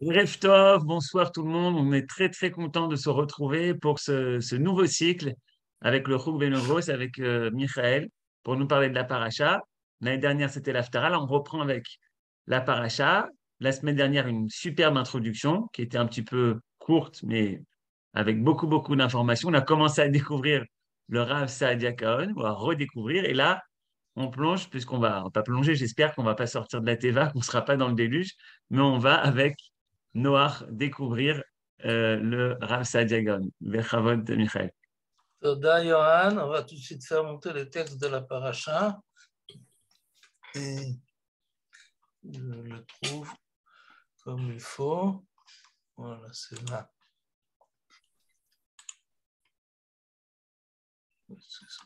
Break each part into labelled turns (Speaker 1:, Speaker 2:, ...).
Speaker 1: Erev Tov, bonsoir tout le monde. On est très très content de se retrouver pour ce nouveau cycle avec le Chouk Benogos, avec Michael, pour nous parler de la paracha. L'année dernière, c'était l'Haftara. Là, on reprend avec la paracha. La semaine dernière, une superbe introduction qui était un petit peu courte, mais avec beaucoup beaucoup d'informations. On a commencé à découvrir le Rav Saadia Gaon, ou à redécouvrir. Et là, on plonge, on va pas plonger, j'espère qu'on va pas sortir de la Teva, qu'on sera pas dans le déluge, mais on va avec Noach découvrir le Rav Saadia Gaon. Bechavod, Michael.
Speaker 2: Toda, Johan. On va tout de suite faire monter le texte de la paracha. Et je le trouve comme il faut. Voilà, c'est là.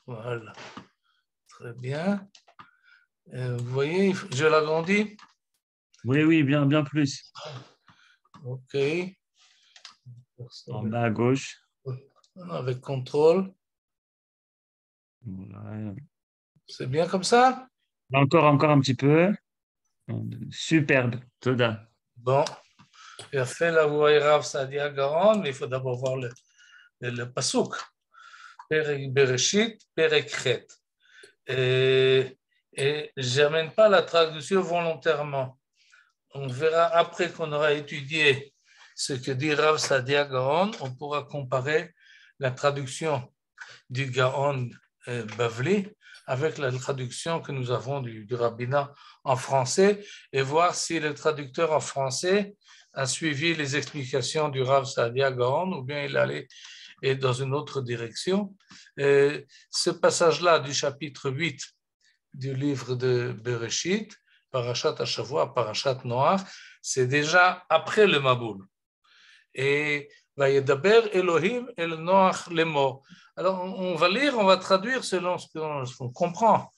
Speaker 2: Voilà. Très bien. Vous voyez, je l'agrandis.
Speaker 1: Oui, oui, bien, bien plus.
Speaker 2: OK.
Speaker 1: En bas à gauche.
Speaker 2: Avec contrôle.
Speaker 1: Voilà.
Speaker 2: C'est bien comme ça?
Speaker 1: Encore un petit peu. Superbe, Toda.
Speaker 2: Bon. Il a fait la voix Rav Saadia Gaon, mais il faut d'abord voir le pasouk. Perek Bereshit, Perek Chet. Et je n'amène pas la traduction volontairement. On verra après qu'on aura étudié ce que dit Rav Saadia Gaon, on pourra comparer la traduction du Gaon Bavli avec la traduction que nous avons du rabbinat en français et voir si le traducteur en français a suivi les explications du Rav Saadia Gaon ou bien il allait dans une autre direction. Ce passage-là du chapitre 8 du livre de Bereshit, Parashat Hashavua, Parashat Noach, c'est déjà après le Maboul. Et Vayedaber Elohim el Noach lemo. Alors on va lire, on va traduire selon ce qu'on comprend.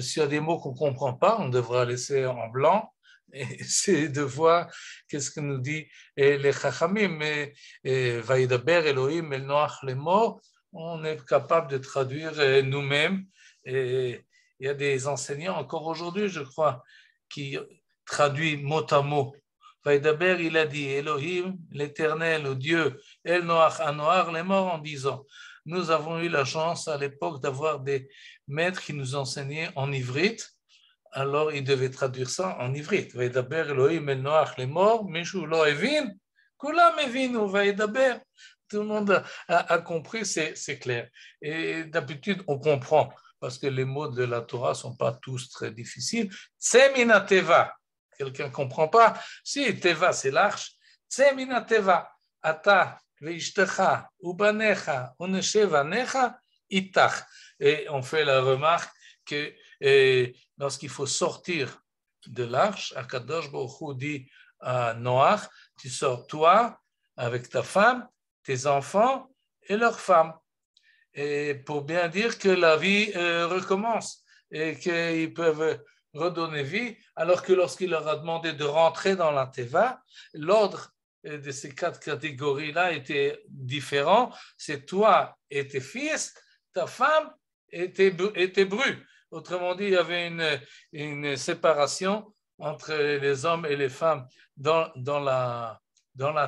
Speaker 2: S'il y a des mots qu'on ne comprend pas, on devra laisser en blanc et essayer de voir qu'est-ce que nous dit les Chachamim. Mais Vayedaber Elohim el Noach lemo, on est capable de traduire nous-mêmes. Et il y a des enseignants, encore aujourd'hui, je crois, qui traduisent mot à mot. Vaïdaber, il a dit, Elohim, l'éternel, le Dieu, El Noach, Anoar, les morts en disant. Nous avons eu la chance à l'époque d'avoir des maîtres qui nous enseignaient en ivrite, alors ils devaient traduire ça en ivrite. Vaïdaber, Elohim, El Noach, les morts, Mishu lo evin, Kulam evinu, Vaïdaber. Tout le monde a compris, c'est clair. Et d'habitude, on comprend, parce que les mots de la Torah ne sont pas tous très difficiles. Tsemina teva. Quelqu'un ne comprend pas. Si teva, c'est l'arche. Tsemina teva. Ata veishtecha ubanecha uneshevanecha itach. Et on fait la remarque que lorsqu'il faut sortir de l'arche, Akadosh Baruch Hu dit à Noach, tu sors toi avec ta femme, tes enfants et leurs femmes. Et pour bien dire que la vie recommence et qu'ils peuvent redonner vie, alors que lorsqu'il leur a demandé de rentrer dans la Teva, l'ordre de ces quatre catégories-là était différent. C'est toi et tes fils, ta femme et tes brus. Autrement dit, il y avait une séparation entre les hommes et les femmes dans la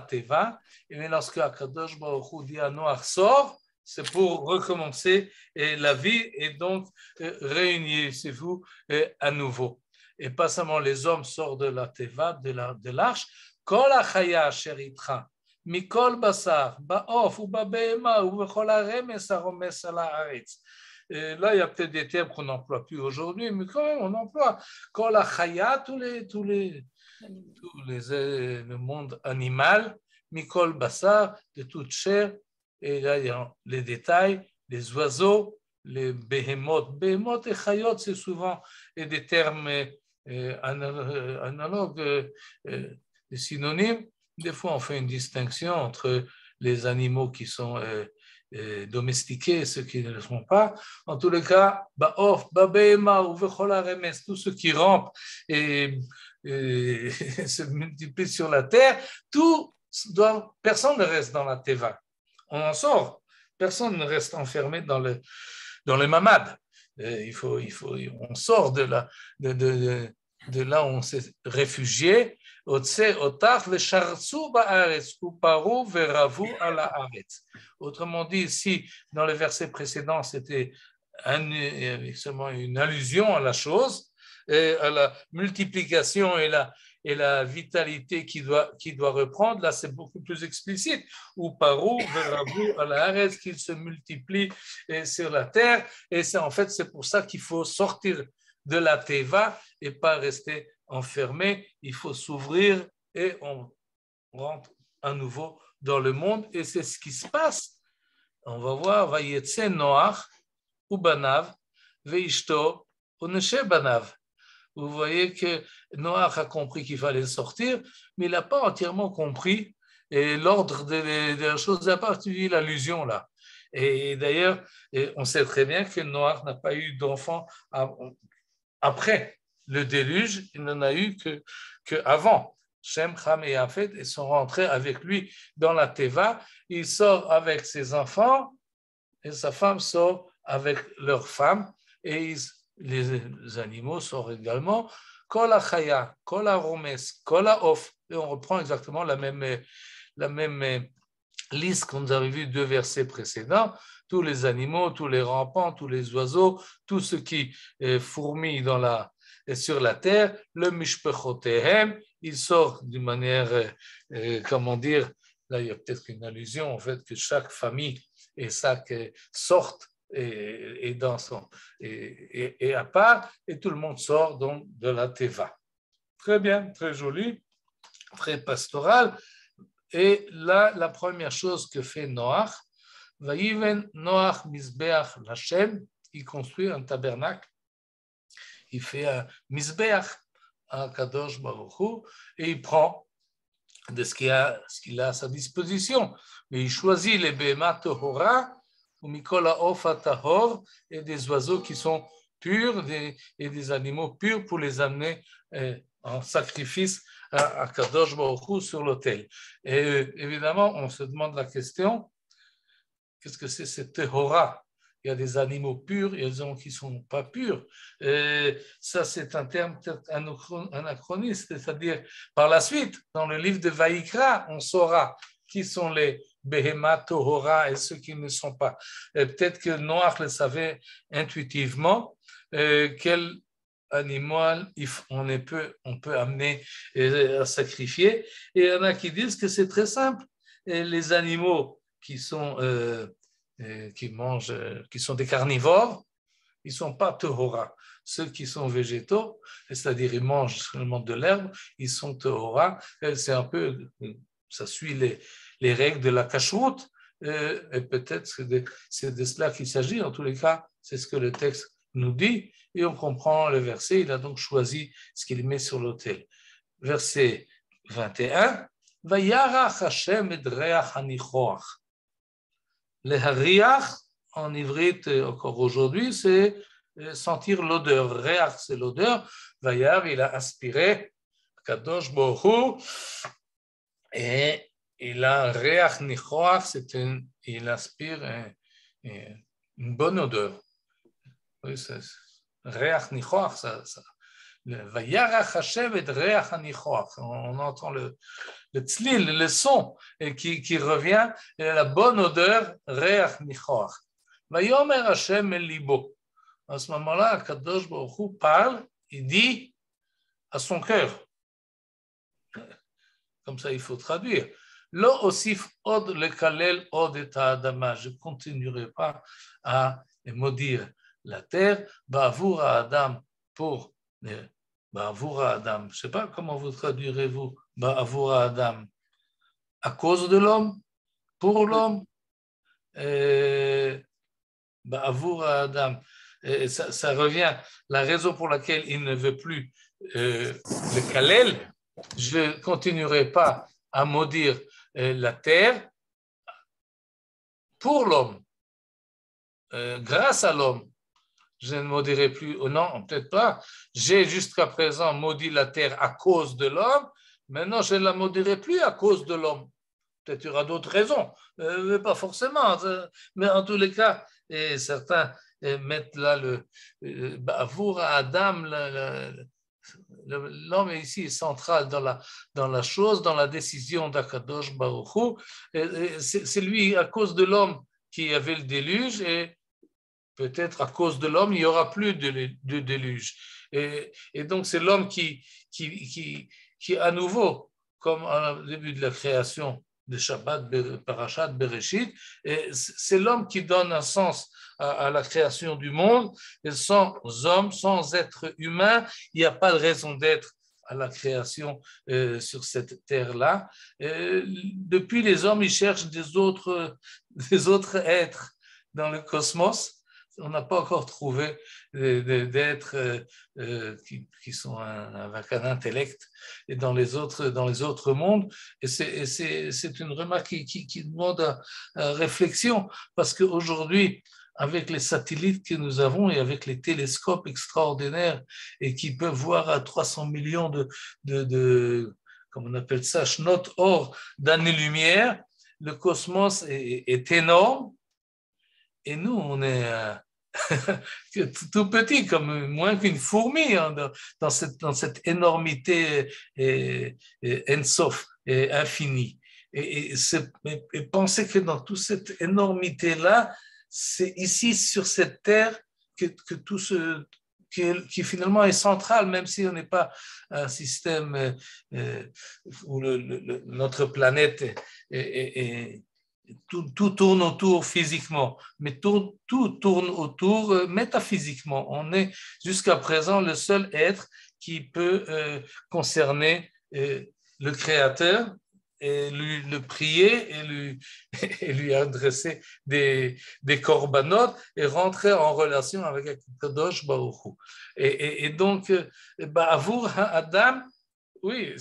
Speaker 2: Teva. Et lorsque Akadosh Baruch Hu dit à Noach, sort, c'est pour recommencer et la vie est donc réunissez-vous à nouveau. Et pas seulement les hommes sortent de la Teva, de l'arche, Kol achaya asher itcha, mikol basar, ba'of ou ba'behema ou b'chol haremes haromes al haaretz. Là, il y a peut-être des termes qu'on n'emploie plus aujourd'hui, mais quand même, on emploie Kol achaya, le monde animal, mikol basar, de toute chair. Et là, il y a les détails, les oiseaux, les behemoth. Behemoth et chayot, c'est souvent des termes analogues, des synonymes. Des fois, on fait une distinction entre les animaux qui sont domestiqués et ceux qui ne le sont pas. En tous les cas, ba'of, ba'behema ou vechol haremes, tous ceux qui rampent et se multiplient sur la terre, personne ne reste dans la teva. On en sort. Personne ne reste enfermé dans le mamad. On sort de de là où on s'est réfugié. Autrement dit, ici, dans le verset précédent, c'était seulement une allusion à la chose, à la multiplication et la vitalité qui doit reprendre. Là, c'est beaucoup plus explicite. Ou parou, veravou, à la haaretz, qu'il se multiplie sur la terre. Et c'est pour ça qu'il faut sortir de la teva et pas rester enfermé. Il faut s'ouvrir et on rentre à nouveau dans le monde. Et c'est ce qui se passe. On va voir, Vayetse Noach ou Banav, Veishto ou Neshe Banav. Vous voyez que Noach a compris qu'il fallait sortir, mais il n'a pas entièrement compris l'ordre de la chose, il n'a pas suivi l'allusion là. Et d'ailleurs, on sait très bien que Noach n'a pas eu d'enfant après le déluge, il n'en a eu qu'avant. Shem, Ham et Yafet, ils sont rentrés avec lui dans la Teva. Il sort avec ses enfants et sa femme sort avec leur femme. Et les animaux sortent également. Kol achaya, kol aromes, kol aof. Et on reprend exactement la même liste qu'on nous avait vu 2 versets précédents. Tous les animaux, tous les rampants, tous les oiseaux, tout ce qui fourmille sur la terre, le mishpechotehem, il sort d'une manière, comment dire, là il y a peut-être une allusion en fait que chaque famille et chaque sorte et dans son et à part et tout le monde sort donc de la teva. Très bien, très joli, très pastoral. Et là, la première chose que fait Noach, Vayiven Noach Mizbeach Lashem, il construit un tabernacle, il fait un Mizbeach à Kadosh Baruch Hu, et il prend de ce qu'il a à sa disposition. Mais il choisit les Behema Tohora, ou Mikola Ofa Tahor, et des oiseaux qui sont purs, et des animaux purs pour les amener en sacrifice à Kadosh Baruch Hu sur l'autel. Et évidemment, on se demande la question, qu'est-ce que c'est cette Tehora? Il y a des animaux purs, il y a des animaux qui ne sont pas purs. Ça, c'est un terme peut-être anachroniste, c'est-à-dire par la suite, dans le livre de Vaïkra, on saura qui sont les Behema Tohora et ceux qui ne sont pas. Peut-être que Noach le savait intuitivement, quel animal on peut amener à sacrifier. Et il y en a qui disent que c'est très simple. Et les animaux qui sont qui sont des carnivores, ils ne sont pas Tehora. Ceux qui sont végétaux, c'est-à-dire ils mangent seulement de l'herbe, ils sont Tehora. C'est un peu, ça suit les règles de la cacheroute. Et peut-être c'est de cela qu'il s'agit. En tous les cas, c'est ce que le texte nous dit. Et on comprend le verset. Il a donc choisi ce qu'il met sur l'autel. Verset 21. Vayarach Hashem et reach hanichoach. Le hariach, en ivrite encore aujourd'hui, c'est sentir l'odeur. Reach, c'est l'odeur. Vayar, il a aspiré. Kadosh Baruch Hu. Et il a reach nichoach, il aspire une bonne odeur. Oui, c'est reach nichoach, ça. Vayarach Hashem et reach hanichoach. On entend le tzlil, le son qui revient, et la bonne odeur, reach nichoach. Vayomer Hashem el libo. À ce moment-là, Kadosh Baruch Hu parle, il dit à son cœur. Comme ça, il faut traduire. Lo osif od lekalel od et ha'adama. Je ne continuerai pas à maudire la terre. Ba'avur ha'adam pour Ba'avur ha'adam. Je ne sais pas comment vous traduirez-vous Ba'avur ha'adam. À cause de l'homme, pour l'homme. Ba'avur ha'adam. Ça revient. La raison pour laquelle il ne veut plus le kalel, je ne continuerai pas à maudire la terre pour l'homme, grâce à l'homme. Je ne maudirai plus, non, peut-être pas. J'ai jusqu'à présent maudit la terre à cause de l'homme, maintenant je ne la maudirai plus à cause de l'homme. Peut-être il y aura d'autres raisons, mais pas forcément. Mais en tous les cas, certains mettent là le Ba'avur Adam, l'homme est ici central dans la chose, dans la décision d'Akadosh Baruch Hu. C'est lui, à cause de l'homme, qui avait le déluge, et peut-être à cause de l'homme, il n'y aura plus de déluge. Et donc, c'est l'homme qui, à nouveau, comme au début de la création de Shabbat, Parashat Bereshit, c'est l'homme qui donne un sens à la création du monde. Et sans homme, sans être humain, il n'y a pas de raison d'être à la création sur cette terre-là. Depuis, les hommes, ils cherchent des autres êtres dans le cosmos. On n'a pas encore trouvé d'êtres qui sont avec un intellect et dans les autres mondes. Et c'est une remarque qui demande à réflexion, parce qu'aujourd'hui, avec les satellites que nous avons et avec les télescopes extraordinaires et qui peuvent voir à 300 millions comme on appelle ça, Shnot Or, d'années-lumière, le cosmos est énorme. Et nous, on est tout petit, comme moins qu'une fourmi, hein, dans cette énormité Ensof, infinie. Et penser que dans toute cette énormité-là, c'est ici, sur cette terre, que tout ce qui finalement est central, même si on n'est pas un système où notre planète tout tourne autour physiquement, mais tout tourne autour métaphysiquement. On est jusqu'à présent le seul être qui peut concerner le Créateur et le prier et lui adresser des corbanotes et rentrer en relation avec Kadosh Baruch Hu. Et donc, Avour Adam, oui,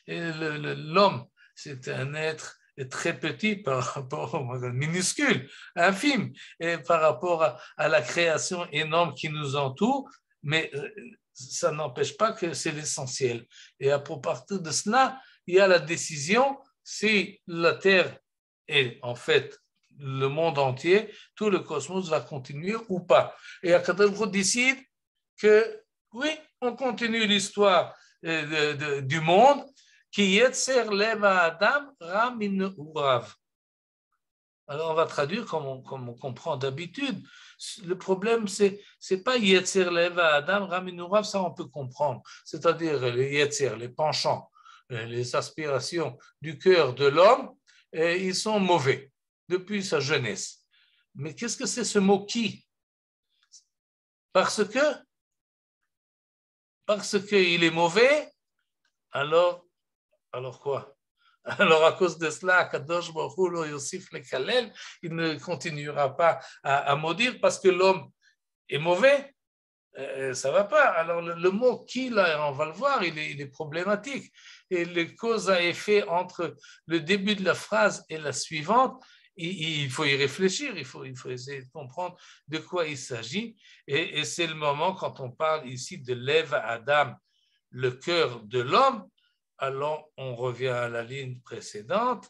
Speaker 2: l'homme, c'est un être très petit par rapport, minuscule, infime, et par rapport à la création énorme qui nous entoure, mais ça n'empêche pas que c'est l'essentiel. Et à partir de cela, il y a la décision si la Terre est en fait le monde entier, tout le cosmos va continuer ou pas. Et Akadosh Baruch Hu décide que oui, on continue l'histoire du monde, qui yetzer lev Adam ra min urav. Alors on va traduire comme on comprend d'habitude. Le problème, c'est pas yetzer lev Adam ra min urav, ça on peut comprendre. C'est-à-dire les yetzer, les penchants, les aspirations du cœur de l'homme, ils sont mauvais depuis sa jeunesse. Mais qu'est-ce que c'est ce mot qui? Parce qu'il est mauvais, alors quoi? Alors, à cause de cela, Kadosh Baruch Hu lo yosif lekalel, il ne continuera pas à maudire parce que l'homme est mauvais. Ça ne va pas. Alors, le mot qui, là, on va le voir, il est problématique. Et les causes à effet entre le début de la phrase et la suivante, il faut y réfléchir, il faut essayer de comprendre de quoi il s'agit. Et c'est le moment, quand on parle ici de Lev Adam, le cœur de l'homme, alors on revient à la ligne précédente,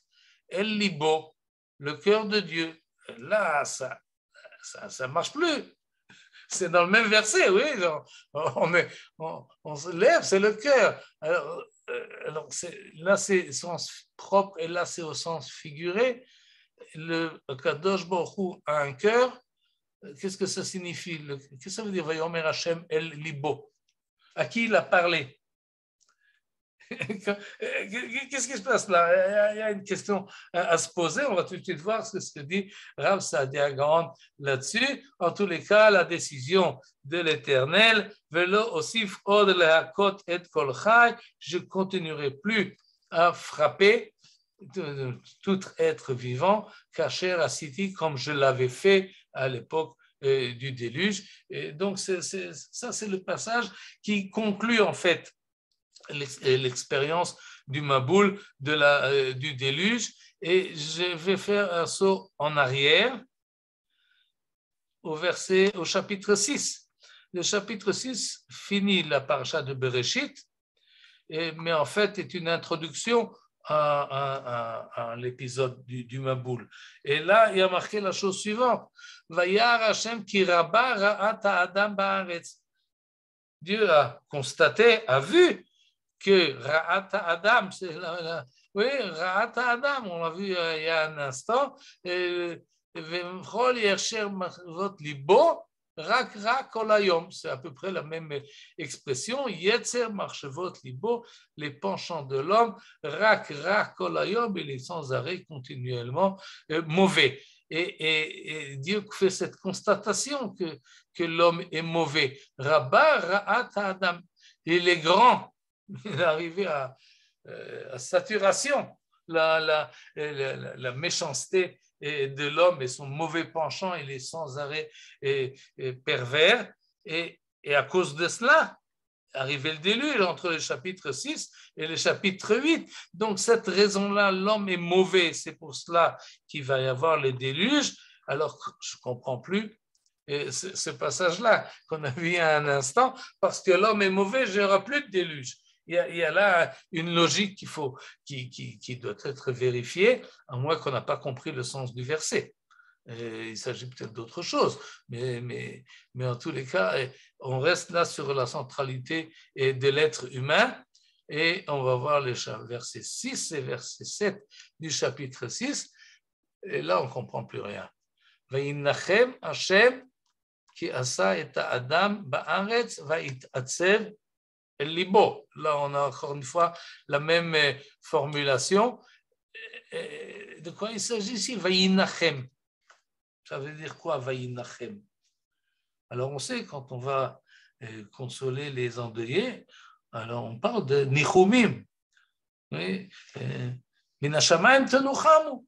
Speaker 2: El Libo, le cœur de Dieu. Là, ça marche plus. C'est dans le même verset, oui. On se lève, c'est le cœur. Alors là, c'est au sens propre et là, c'est au sens figuré. Le Kadosh Baruch Hu a un cœur. Qu'est-ce que ça signifie? Qu'est-ce que ça veut dire? Vayomer Hashem El Libo. À qui il a parlé? Qu'est-ce qui se passe là? Il y a une question à se poser. On va tout de suite voir ce que dit Rav Saadia Gaon là-dessus. En tous les cas, la décision de l'Éternel, Velo osif od lehakot et kol chai, je continuerai plus à frapper tout être vivant, kasher asiti, comme je l'avais fait à l'époque du déluge. Et donc, ça, c'est le passage qui conclut en fait l'expérience du Maboul, du déluge, et je vais faire un saut en arrière au chapitre 6. Le chapitre 6 finit la paracha de Bereshit, mais en fait est une introduction à l'épisode du Maboul. Et là, il y a marqué la chose suivante. Vayar Hashem ki rabba ra'at ha'adam ba'aretz. Dieu a constaté, a vu que Ra'at Adam, c'est oui, Ra'at Adam, on l'a vu il y a un instant, c'est à peu près la même expression, Yetzer Marchevot Libo, les penchants de l'homme, Rak Kolayom, il est sans arrêt continuellement mauvais. Et Dieu fait cette constatation que l'homme est mauvais. Rabba Ra'at Adam, il est grand, il est arrivé à saturation, la méchanceté de l'homme et son mauvais penchant, il est sans arrêt pervers. Et à cause de cela, arrivé le déluge entre le chapitre 6 et le chapitre 8. Donc, cette raison-là, l'homme est mauvais. C'est pour cela qu'il va y avoir le déluge. Alors, je ne comprends plus ce passage-là qu'on a vu il y a un instant. Parce que l'homme est mauvais, il n'y aura plus de déluge. Il y a là une logique qui doit être vérifiée, à moins qu'on n'a pas compris le sens du verset. Il s'agit peut-être d'autre chose, mais en tous les cas, on reste là sur la centralité de l'être humain et on va voir les versets 6 et verset 7 du chapitre 6 et là on ne comprend plus rien. Vayinachem Hashem ki asa et Adam ba'aretz va'it'atzev el libo. Là on a encore une fois la même formulation. De quoi il s'agit ici? Vayinachem. Ça veut dire quoi, Vayinachem? Alors, on sait, quand on va consoler les endeuillés, alors on parle de Nichumim. Minashamayim tenuchamu.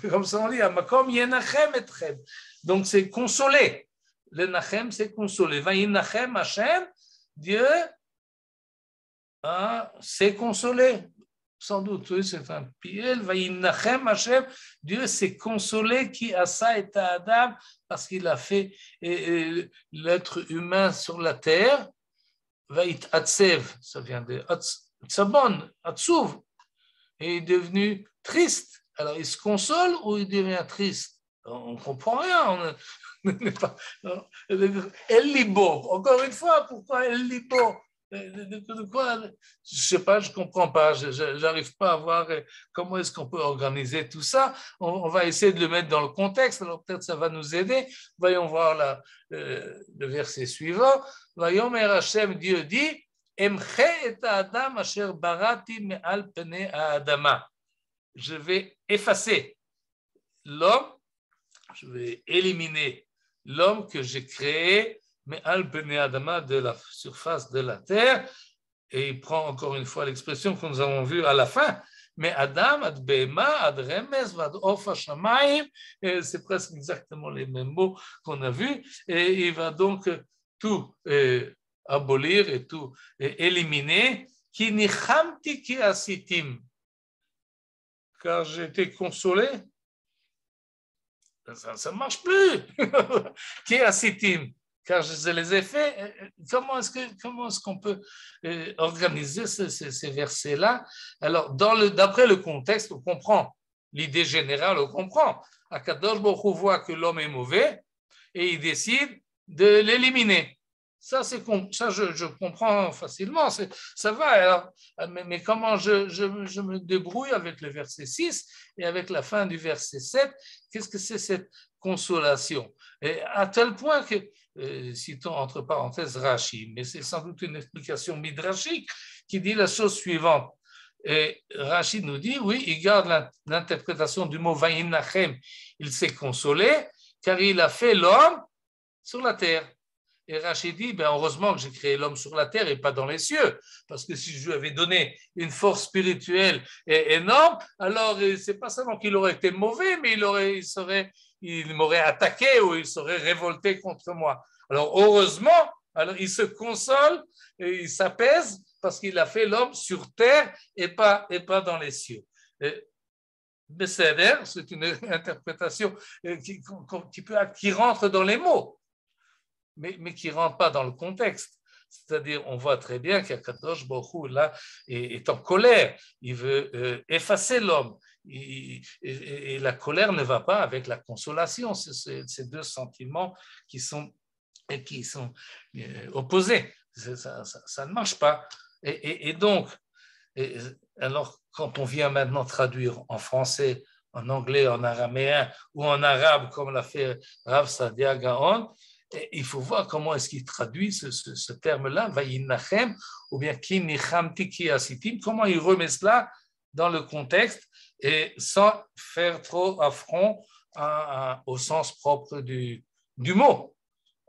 Speaker 2: Comme ça, on dit, Amakom yenachem etchem. Donc, c'est consoler. Le Nachem, c'est consoler. Vayinachem Hashem, Dieu s'est consolé. Sans doute, oui, c'est un piel. Vayinachem Hashem, Dieu s'est consolé qui asa et Adam parce qu'il a fait l'être humain sur la terre. Vayit atsev, ça vient de atzabon, atsuv, et il est devenu triste. Alors il se console ou il devient triste? On ne comprend rien. El libo, encore une fois, pourquoi El libo? De quoi? Je ne sais pas, je ne comprends pas, je n'arrive pas à voir comment est-ce qu'on peut organiser tout ça. On va essayer de le mettre dans le contexte, alors peut-être ça va nous aider. Voyons voir le verset suivant. Vayomer Hashem, Dieu dit, Emche et Adam asher barati me'al pene ha'adama. Je vais effacer l'homme, je vais éliminer l'homme que j'ai créé mais al bene adama, de la surface de la terre, et il prend encore une fois l'expression que nous avons vue à la fin, mais Adam, ad behema, ad remes, ad ofa shamayim, c'est presque exactement les mêmes mots qu'on a vus, et il va donc tout abolir et tout éliminer, ki nichamti ki asitim, car j'ai été consolé, ça ne marche plus, ki asitim, car je les ai faits. Comment est-ce qu'on peut organiser ces versets-là? Alors, d'après le contexte, on comprend l'idée générale, on comprend. Akadosh Baruch Hu voit que l'homme est mauvais et il décide de l'éliminer. Ça, je comprends facilement, ça va. Alors, mais comment je me débrouille avec le verset 6 et avec la fin du verset 7? Qu'est-ce que c'est cette consolation? Et à tel point que, citons entre parenthèses Rashi, mais c'est sans doute une explication midrashique qui dit la chose suivante. Et Rashi nous dit, oui, il garde l'interprétation du mot Vayinachem, il s'est consolé car il a fait l'homme sur la terre. Et Rachid dit, heureusement que j'ai créé l'homme sur la terre et pas dans les cieux, parce que si je lui avais donné une force spirituelle énorme, alors c'est pas seulement qu'il aurait été mauvais, mais il m'aurait attaqué ou il serait révolté contre moi. Alors heureusement, alors il se console et il s'apaise parce qu'il a fait l'homme sur terre et pas dans les cieux. Besséder, c'est une interprétation qui rentre dans les mots, mais qui ne rentre pas dans le contexte. C'est-à-dire, on voit très bien qu'Akadosh Baruch Hu, là, est en colère. Il veut effacer l'homme. Et la colère ne va pas avec la consolation. C'est ces deux sentiments qui sont opposés. ça ne marche pas. Et donc, alors, quand on vient maintenant traduire en français, en anglais, en araméen ou en arabe, comme l'a fait Rav Sadia Gaon, il faut voir comment est-ce qu'il traduit ce terme-là, Vayinachem, ou bien Ki nichamti ki asitim, comment il remet cela dans le contexte et sans faire trop affront au sens propre du mot.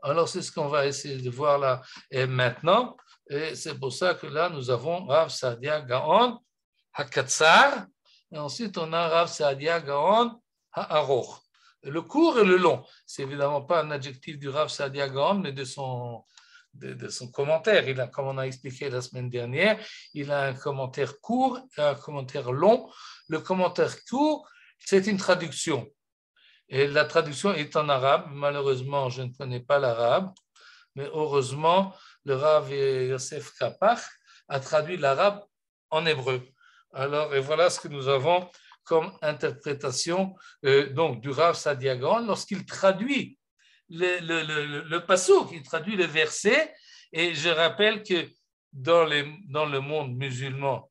Speaker 2: Alors, c'est ce qu'on va essayer de voir là et maintenant. Et c'est pour ça que là, nous avons Rav Sadia Gaon, Hakatsar, et ensuite on a Rav Sadia Gaon, Ha'aroch. Le court et le long, c'est évidemment pas un adjectif du Rav Sadia Gaon, mais de son commentaire. Il a, comme on a expliqué la semaine dernière, il a un commentaire court et un commentaire long. Le commentaire court, c'est une traduction. Et la traduction est en arabe. Malheureusement, je ne connais pas l'arabe, mais heureusement, le Rav Yosef Kapach a traduit l'arabe en hébreu. Alors, et voilà ce que nous avons comme interprétation donc du Rav Sadia Gaon lorsqu'il traduit le passouk, il traduit le verset. Et je rappelle que dans le monde musulman,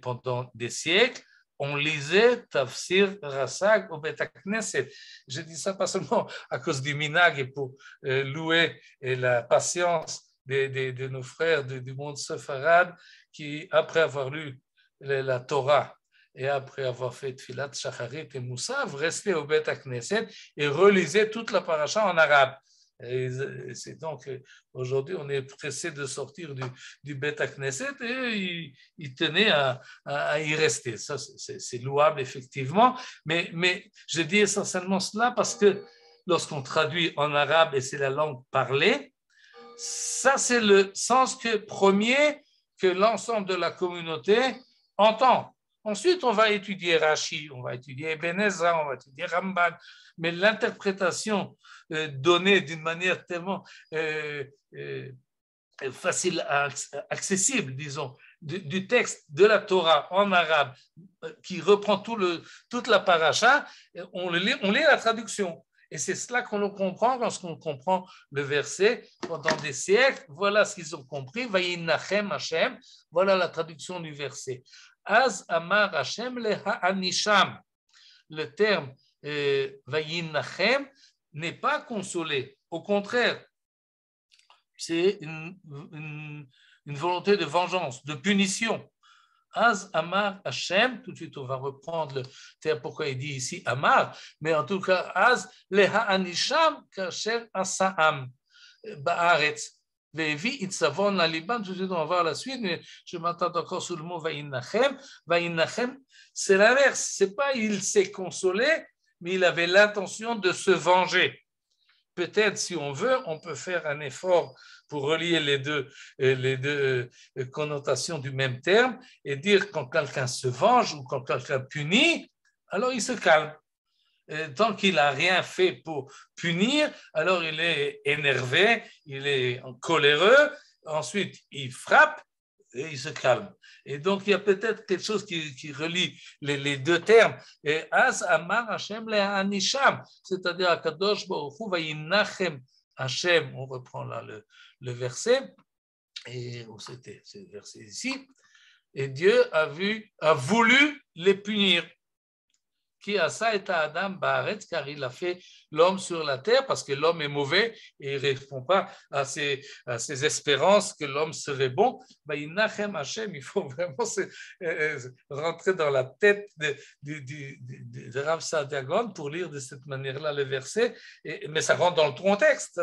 Speaker 2: pendant des siècles, on lisait Tafsir Rassag au Bet Knesset. Je dis ça pas seulement à cause du minag et pour louer la patience de nos frères du monde séfarade qui, après avoir lu la Torah et après avoir fait Tfilat Shacharit et Moussav, restaient au Bet Knesset et relisaient toute la paracha en arabe. Et c'est donc aujourd'hui on est pressé de sortir du Bet Knesset et il tenait à y rester. Ça c'est louable effectivement, mais je dis essentiellement cela parce que lorsqu'on traduit en arabe et c'est la langue parlée, ça c'est le sens premier que l'ensemble de la communauté entend. Ensuite, on va étudier Rashi, on va étudier Ibn Ezra, on va étudier Ramban, mais l'interprétation donnée d'une manière tellement facile, accessible, disons, du texte de la Torah en arabe, qui reprend toute la paracha, on lit la traduction. Et c'est cela qu'on comprend lorsqu'on comprend le verset pendant des siècles. Voilà ce qu'ils ont compris. Vayinachem Hashem. Voilà la traduction du verset. Az amar Hashem le ha'anisham. Le terme Vayinachem n'est pas consolé. Au contraire, c'est une volonté de vengeance, de punition. Az Amar Hashem, tout de suite on va reprendre le terme, pourquoi il dit ici Amar, mais en tout cas, Az Leha Anisham Kasher Asaam Baaretz. Vevi Itzavon la Liban, tout de suite on va voir la suite, mais je m'attends encore sur le mot Vayinachem. Vayinachem, c'est l'inverse, c'est pas il s'est consolé, mais il avait l'intention de se venger. Peut-être, si on veut, on peut faire un effort pour relier les deux connotations du même terme et dire quand quelqu'un se venge ou quand quelqu'un punit, alors il se calme. Et tant qu'il n'a rien fait pour punir, alors il est énervé, il est coléreux, ensuite il frappe et il se calme. Et donc, il y a peut-être quelque chose qui relie les deux termes. Et Az Amar Hashem le Anisham, c'est-à-dire Akadosh Baruch Hu Vayinachem Hashem, on reprend là le verset, et c'était ce verset ici, et Dieu a voulu les punir. Qui a ça et Adam Baaretz, car il a fait l'homme sur la terre, parce que l'homme est mauvais et il ne répond pas à ses espérances que l'homme serait bon. Vayinachem Hashem, il faut vraiment rentrer dans la tête de Rav Sadia Gaon pour lire de cette manière-là le verset, mais ça rentre dans le contexte.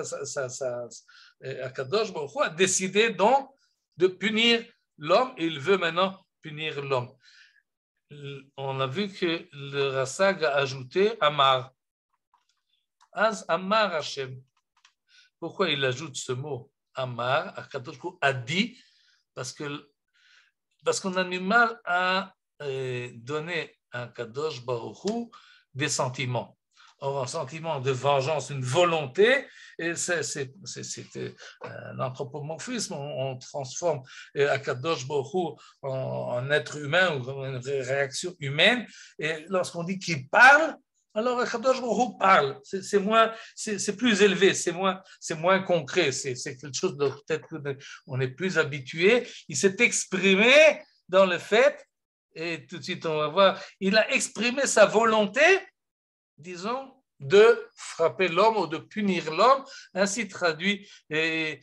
Speaker 2: Akadosh Baruch Hu a décidé donc de punir l'homme et il veut maintenant punir l'homme. On a vu que le Rassag a ajouté Amar. Az Amar Hashem. Pourquoi il ajoute ce mot Amar? Akadosh Baruch Hu a dit, parce qu'on a du mal à donner à Akadosh Baruch Hu des sentiments. Or, un sentiment de vengeance, une volonté, et c'est un anthropomorphisme. On transforme Akadosh Baruch Hu en être humain ou en une réaction humaine. Et lorsqu'on dit qu'il parle, Alors, Akadosh Baruch Hu parle, c'est plus élevé, c'est moins concret, c'est quelque chose de peut-être qu'on est plus habitué. Il s'est exprimé dans le fait, et tout de suite on va voir, il a exprimé sa volonté, disons, de frapper l'homme ou de punir l'homme, ainsi traduit le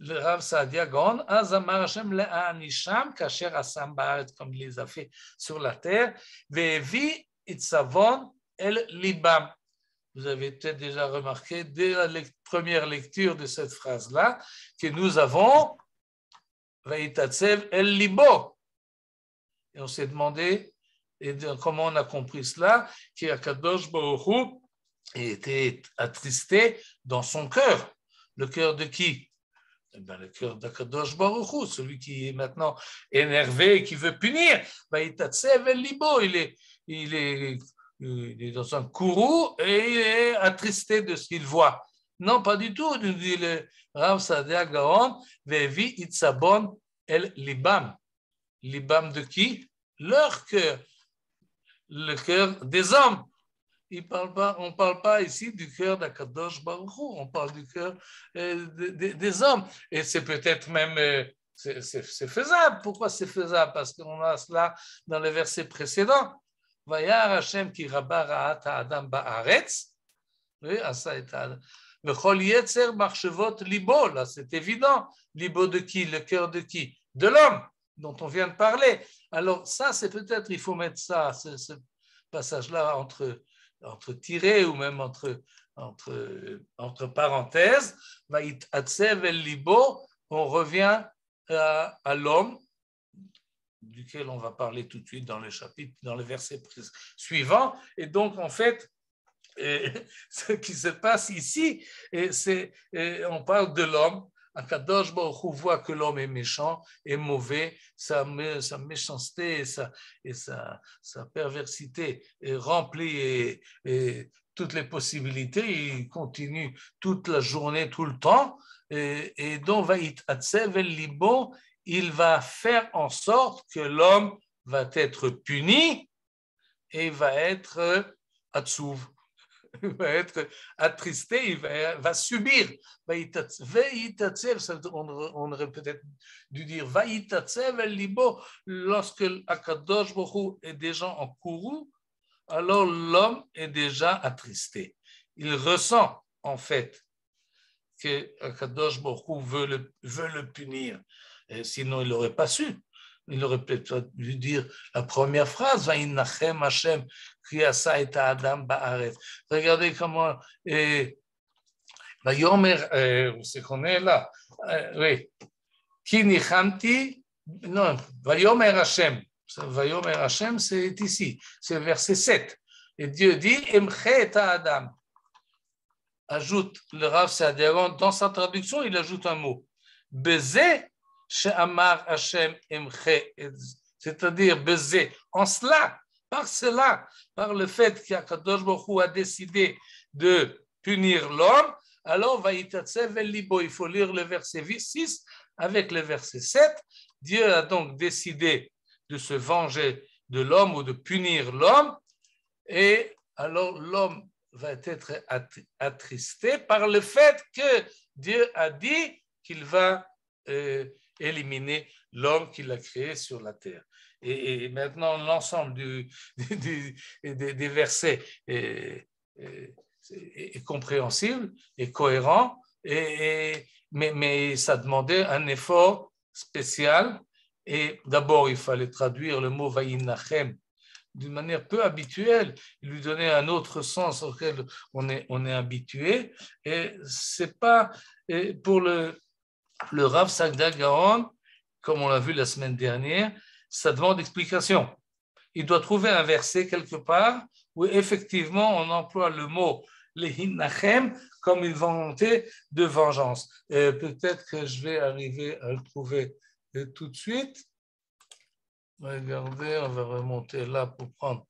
Speaker 2: Rav Saadia Gaon, Azamar Hashem le'anisham kasher asam ba'aretz, comme il les a fait sur la terre, ve'evi itzavon el libam. Vous avez peut-être déjà remarqué dès la première lecture de cette phrase-là que nous avons ve'itatsev el libo. Et on s'est demandé comment on a compris cela, qu'Akadosh Baruch Hu était attristé dans son cœur. Le cœur de qui? Eh bien, le cœur d'Akadosh Baruch Hu, celui qui est maintenant énervé et qui veut punir. Ve'itatsev el libo. Il est dans un courroux et il est attristé de ce qu'il voit. Non, pas du tout, nous dit le Rav Saadia Gaon, ve'evi itzabon el libam. Libam de qui? Leur cœur, le cœur des hommes. On ne parle pas ici du cœur d'Akadosh Baruch Hu, on parle du cœur des hommes. Et c'est peut-être même, c'est faisable. Pourquoi c'est faisable? Parce qu'on a cela dans les versets précédents. Vayar Hashem ki rabba ra'at ha'adam ba'aretz. Oui, asa et adam. V'chol yetzer marchevot libo. Là, c'est évident. Libo de qui? Le cœur de qui? De l'homme dont on vient de parler. Alors ça, c'est peut-être, il faut mettre ça, ce passage-là entre tirés ou même entre parenthèses. Va'it atsev el libo. On revient à l'homme, duquel on va parler tout de suite dans le chapitre, dans le verset suivant. Et donc, en fait, ce qui se passe ici, on parle de l'homme. Akadosh Baruch Hu voit que l'homme est méchant, est mauvais, sa méchanceté et sa perversité est remplie et toutes les possibilités. Il continue toute la journée, tout le temps. Et donc, va'it atsev el libo, il va faire en sorte que l'homme va être puni et va être atzouv. Il va être attristé, il va subir. On aurait peut-être dû dire Vaïtatsev el libo, lorsque Akadosh Baruch Hu est déjà en courroux, alors l'homme est déjà attristé. Il ressent en fait que Akadosh Baruch Hu veut le punir, et sinon il n'aurait pas su. Il aurait peut-être dû dire la première phrase, Va'inachem Hashem kriasa et Adam ba'aretz. Regardez comment Vayomer, c'est qu'on est là. Oui. Ki nichamti, non, Vayomer Hashem. Vayomer Hashem, c'est ici, c'est le verset 7. Et Dieu dit, Emche et Adam. Ajoute le Rav Saadia Gaon, dans sa traduction, il ajoute un mot. Bezeh she'amar Hashem emche, c'est-à-dire bezeh, en cela, par le fait qu'Akadosh Baruch Hu a décidé de punir l'homme, alors vaïtatsev el libo, il faut lire le verset 6 avec le verset 7. Dieu a donc décidé de se venger de l'homme ou de punir l'homme, et alors l'homme va être attristé par le fait que Dieu a dit qu'il va éliminer l'homme qu'il a créé sur la terre. Et maintenant, l'ensemble des versets est compréhensible et cohérent, mais ça demandait un effort spécial. Et d'abord, il fallait traduire le mot Va'inachem d'une manière peu habituelle, lui donner un autre sens auquel on est habitué. Et c'est pas pour le Rav Saadia Gaon, comme on l'a vu la semaine dernière, ça demande explication. Il doit trouver un verset quelque part où effectivement on emploie le mot lehinachem comme une volonté de vengeance. Peut-être que je vais arriver à le trouver tout de suite. Regardez, on va remonter là pour prendre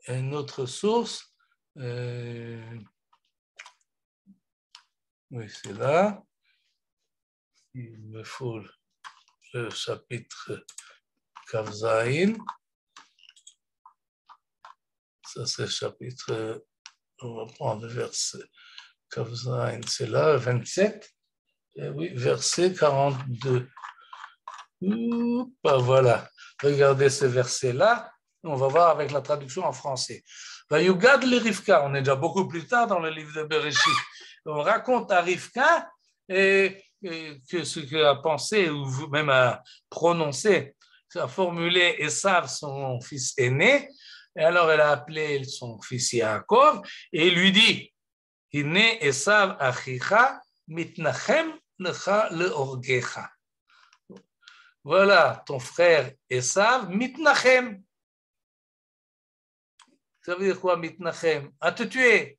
Speaker 2: une autre source. Oui, c'est là. Il me faut le chapitre Kav Zayin. Ça, c'est le chapitre, on va prendre le verset, c'est là, 27. Oui, verset 42. Voilà, regardez ce verset-là. On va voir avec la traduction en français. Vayugad le Rivka, on est déjà beaucoup plus tard dans le livre de Bereshit. On raconte à Rivka que ce qu'a pensé ou même à prononcé, a formulé Esav, son fils aîné. Et alors elle a appelé son fils Yaakov et il lui dit Hine Esav achicha mitnachem lecha leorgecha. Voilà, ton frère Esav, mitnachem. Ça veut dire quoi, mitnachem? À te tuer.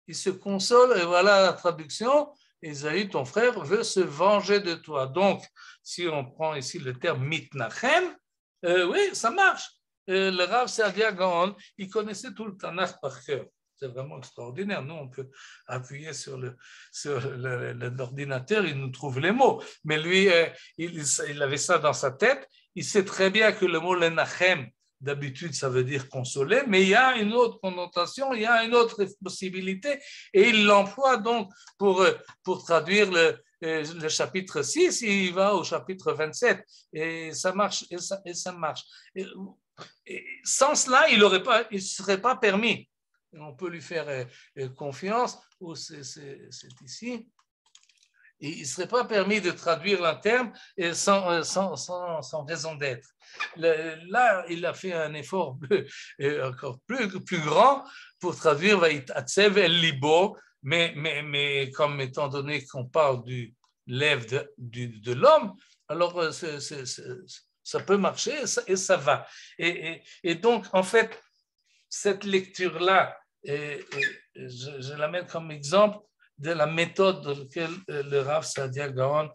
Speaker 2: Il se console, et voilà la traduction. Esaü, ton frère, veut se venger de toi. Donc, si on prend ici le terme mitnachem, oui, ça marche. Le Rav Saadia Gaon, il connaissait tout le Tanakh par cœur. C'est vraiment extraordinaire. Nous, on peut appuyer sur l'ordinateur, il nous trouve les mots. Mais lui, il avait ça dans sa tête. Il sait très bien que le mot lenachem, d'habitude, ça veut dire consoler, mais il y a une autre connotation, il y a une autre possibilité, et il l'emploie donc pour traduire le chapitre 6, il va au chapitre 27, et ça marche, et ça marche. Et sans cela, il ne serait pas permis. On peut lui faire confiance, ou c'est ici. Et il ne serait pas permis de traduire un terme sans raison d'être. Là, il a fait un effort encore plus grand pour traduire Vayit'atzev el libo, mais comme étant donné qu'on parle du lèvre de l'homme, alors ça peut marcher et ça va. Et donc, en fait, cette lecture-là, je la mets comme exemple de la méthode dans laquelle le Rav Saadia Gaon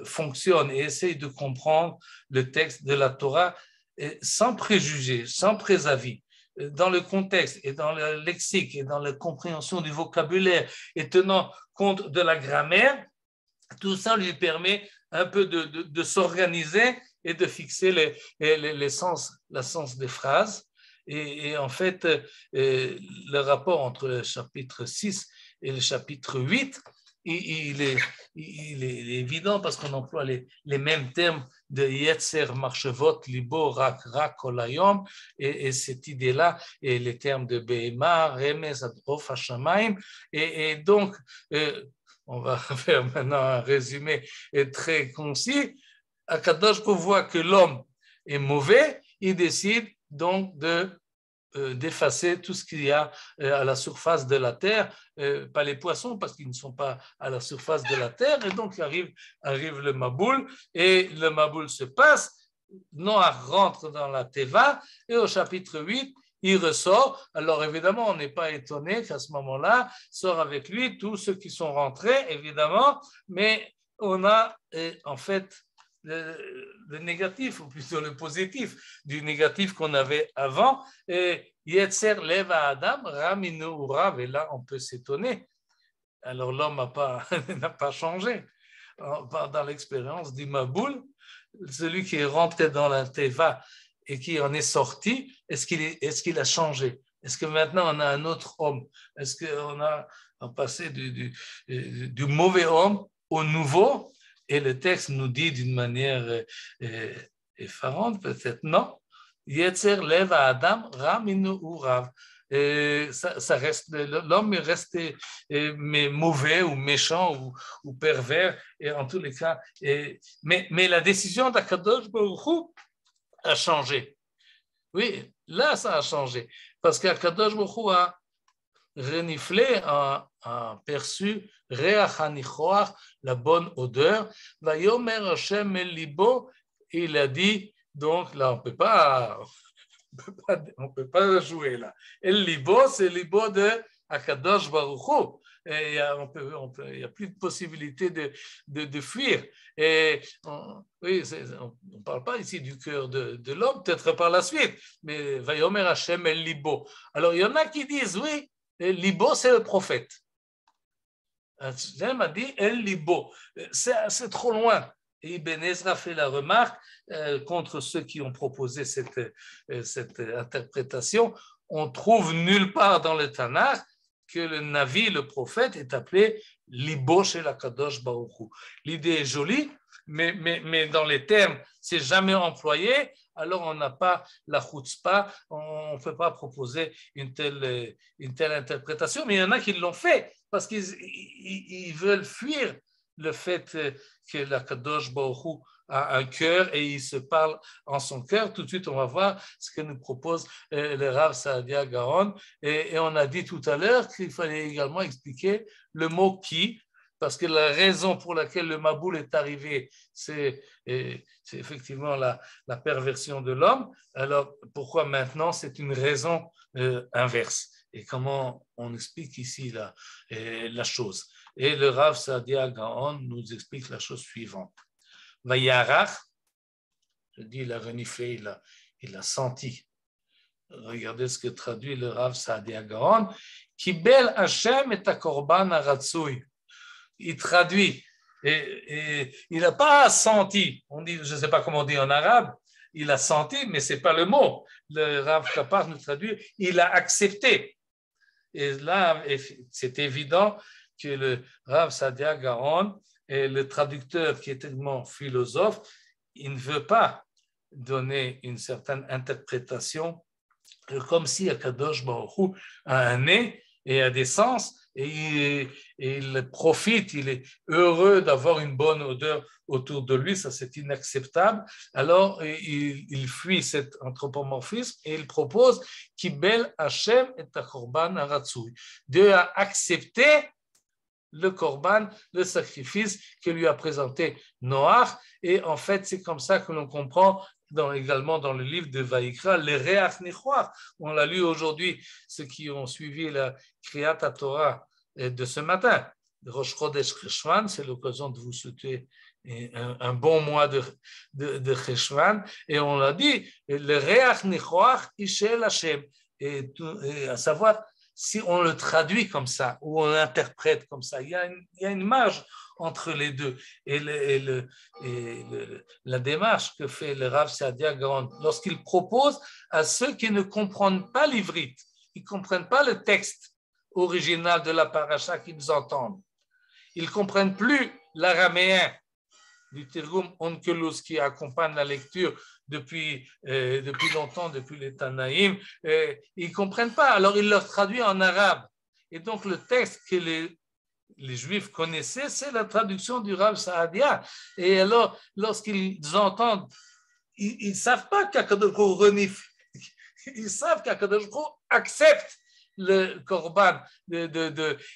Speaker 2: fonctionne et essaye de comprendre le texte de la Torah sans préjugés, sans préavis, dans le contexte et dans le lexique et dans la compréhension du vocabulaire et tenant compte de la grammaire. Tout ça lui permet un peu de s'organiser et de fixer le sens des phrases. Et en fait, le rapport entre le chapitre 6 et le chapitre 8, il est évident parce qu'on emploie les mêmes termes de Yetzer, Marchevot, Libo, Rak, Kolayom, et cette idée-là, et les termes de Behema, Remez, Adrof, Hashamayim, et donc, on va faire maintenant un résumé très concis. Akadosh voit que l'homme est mauvais, il décide donc d'effacer tout ce qu'il y a à la surface de la terre, pas les poissons parce qu'ils ne sont pas à la surface de la terre, et donc arrive le Maboul, et le Maboul se passe, Noach rentre dans la Teva, et au chapitre 8, il ressort. Alors évidemment, on n'est pas étonné qu'à ce moment-là, sort avec lui tous ceux qui sont rentrés, évidemment, mais on a en fait le négatif, ou plutôt le positif du négatif qu'on avait avant. Et Yetzer leva Adam, Raminu Urav, et là on peut s'étonner. Alors l'homme n'a pas changé. Dans l'expérience du Maboul, celui qui est rentré dans la Teva et qui en est sorti, est-ce qu'il a changé? Est-ce que maintenant on a un autre homme? Est-ce qu'on a passé du mauvais homme au nouveau? Et le texte nous dit d'une manière effarante, peut-être, non. Yetzer leva Adam, Raminu Urav. Ça reste, l'homme est resté mais mauvais ou méchant ou pervers, et en tous les cas. Mais la décision d'Akadosh Baruch Hu a changé. Oui, là, ça a changé. Parce qu'Akadosh Baruch Hu a reniflé, a perçu la bonne odeur. Vayomer Hashem el libo, il a dit, donc là, on peut pas jouer là. El libo, c'est le libo de Akadosh Baruch Hu. Il n'y a plus de possibilité de fuir. Et on ne parle pas ici du cœur de l'homme, peut-être par la suite, mais Vayomer Hashem el libo. Alors, il y en a qui disent, oui, Libo, c'est le prophète. Hashem a dit El Libo. C'est trop loin. Et Ibn Ezra fait la remarque contre ceux qui ont proposé cette interprétation. on trouve nulle part dans le Tanakh que le Navi, le prophète, est appelé Libo shel HaKadosh Baruch Hu. L'idée est jolie, mais dans les termes, c'est jamais employé, alors on n'a pas la chutzpah, on ne peut pas proposer une telle interprétation, mais il y en a qui l'ont fait, parce qu'ils veulent fuir le fait que la Kadosh Baruch Hu a un cœur et il se parle en son cœur. Tout de suite, on va voir ce que nous propose le Rav Saadia Gaon. Et on a dit tout à l'heure qu'il fallait également expliquer le mot qui, parce que la raison pour laquelle le Maboul est arrivé, c'est effectivement la perversion de l'homme. Alors, pourquoi maintenant c'est une raison inverse? Et comment on explique ici la chose? Et le Rav Saadia Gaon nous explique la chose suivante. Vayarach, je dis, il a reniflé, il a senti. Regardez ce que traduit le Rav Saadia Gaon. Kibel Hashem et korban haratzui. Il traduit, et il n'a pas senti. On dit, je ne sais pas comment on dit en arabe, il a senti, mais ce n'est pas le mot. Le Rav Kapar nous traduit, il a accepté. Et là, c'est évident que le Rav Saadia Gaon et le traducteur qui est tellement philosophe, il ne veut pas donner une certaine interprétation comme si Akadosh Baruch Hu a un nez et a des sens et il profite, il est heureux d'avoir une bonne odeur autour de lui, ça c'est inacceptable. Alors il fuit cet anthropomorphisme et il propose Kibel Hashem et korban haratzui. Dieu a accepté le korban, le sacrifice que lui a présenté Noach. Et en fait, c'est comme ça que l'on comprend également dans le livre de Vaïkra, le Reach Nichoach. On l'a lu aujourd'hui, ceux qui ont suivi la Kriyat Torah de ce matin. Rosh Chodesh Cheshvan, c'est l'occasion de vous souhaiter un bon mois de Cheshvan. Et on l'a dit, le Reach Nichoach Ishel Hashem. Et à savoir, si on le traduit comme ça, ou on l'interprète comme ça, il y a une marge entre les deux. Et la démarche que fait le Rav Saadia Gaon, lorsqu'il propose à ceux qui ne comprennent pas l'ivrite, ils ne comprennent pas le texte original de la paracha qu'ils entendent, ils ne comprennent plus l'araméen du Tirgum Onkelos qui accompagne la lecture depuis longtemps, depuis les Tanaïm, ils ne comprennent pas, alors il leur traduit en arabe. Et donc le texte que les Juifs connaissaient, c'est la traduction du Rav Saadia. Et alors, lorsqu'ils entendent, ils ne savent pas qu'Akadosh Baruch Hu renifle, ils savent qu'Akadosh Baruch Hu accepte le korban. Et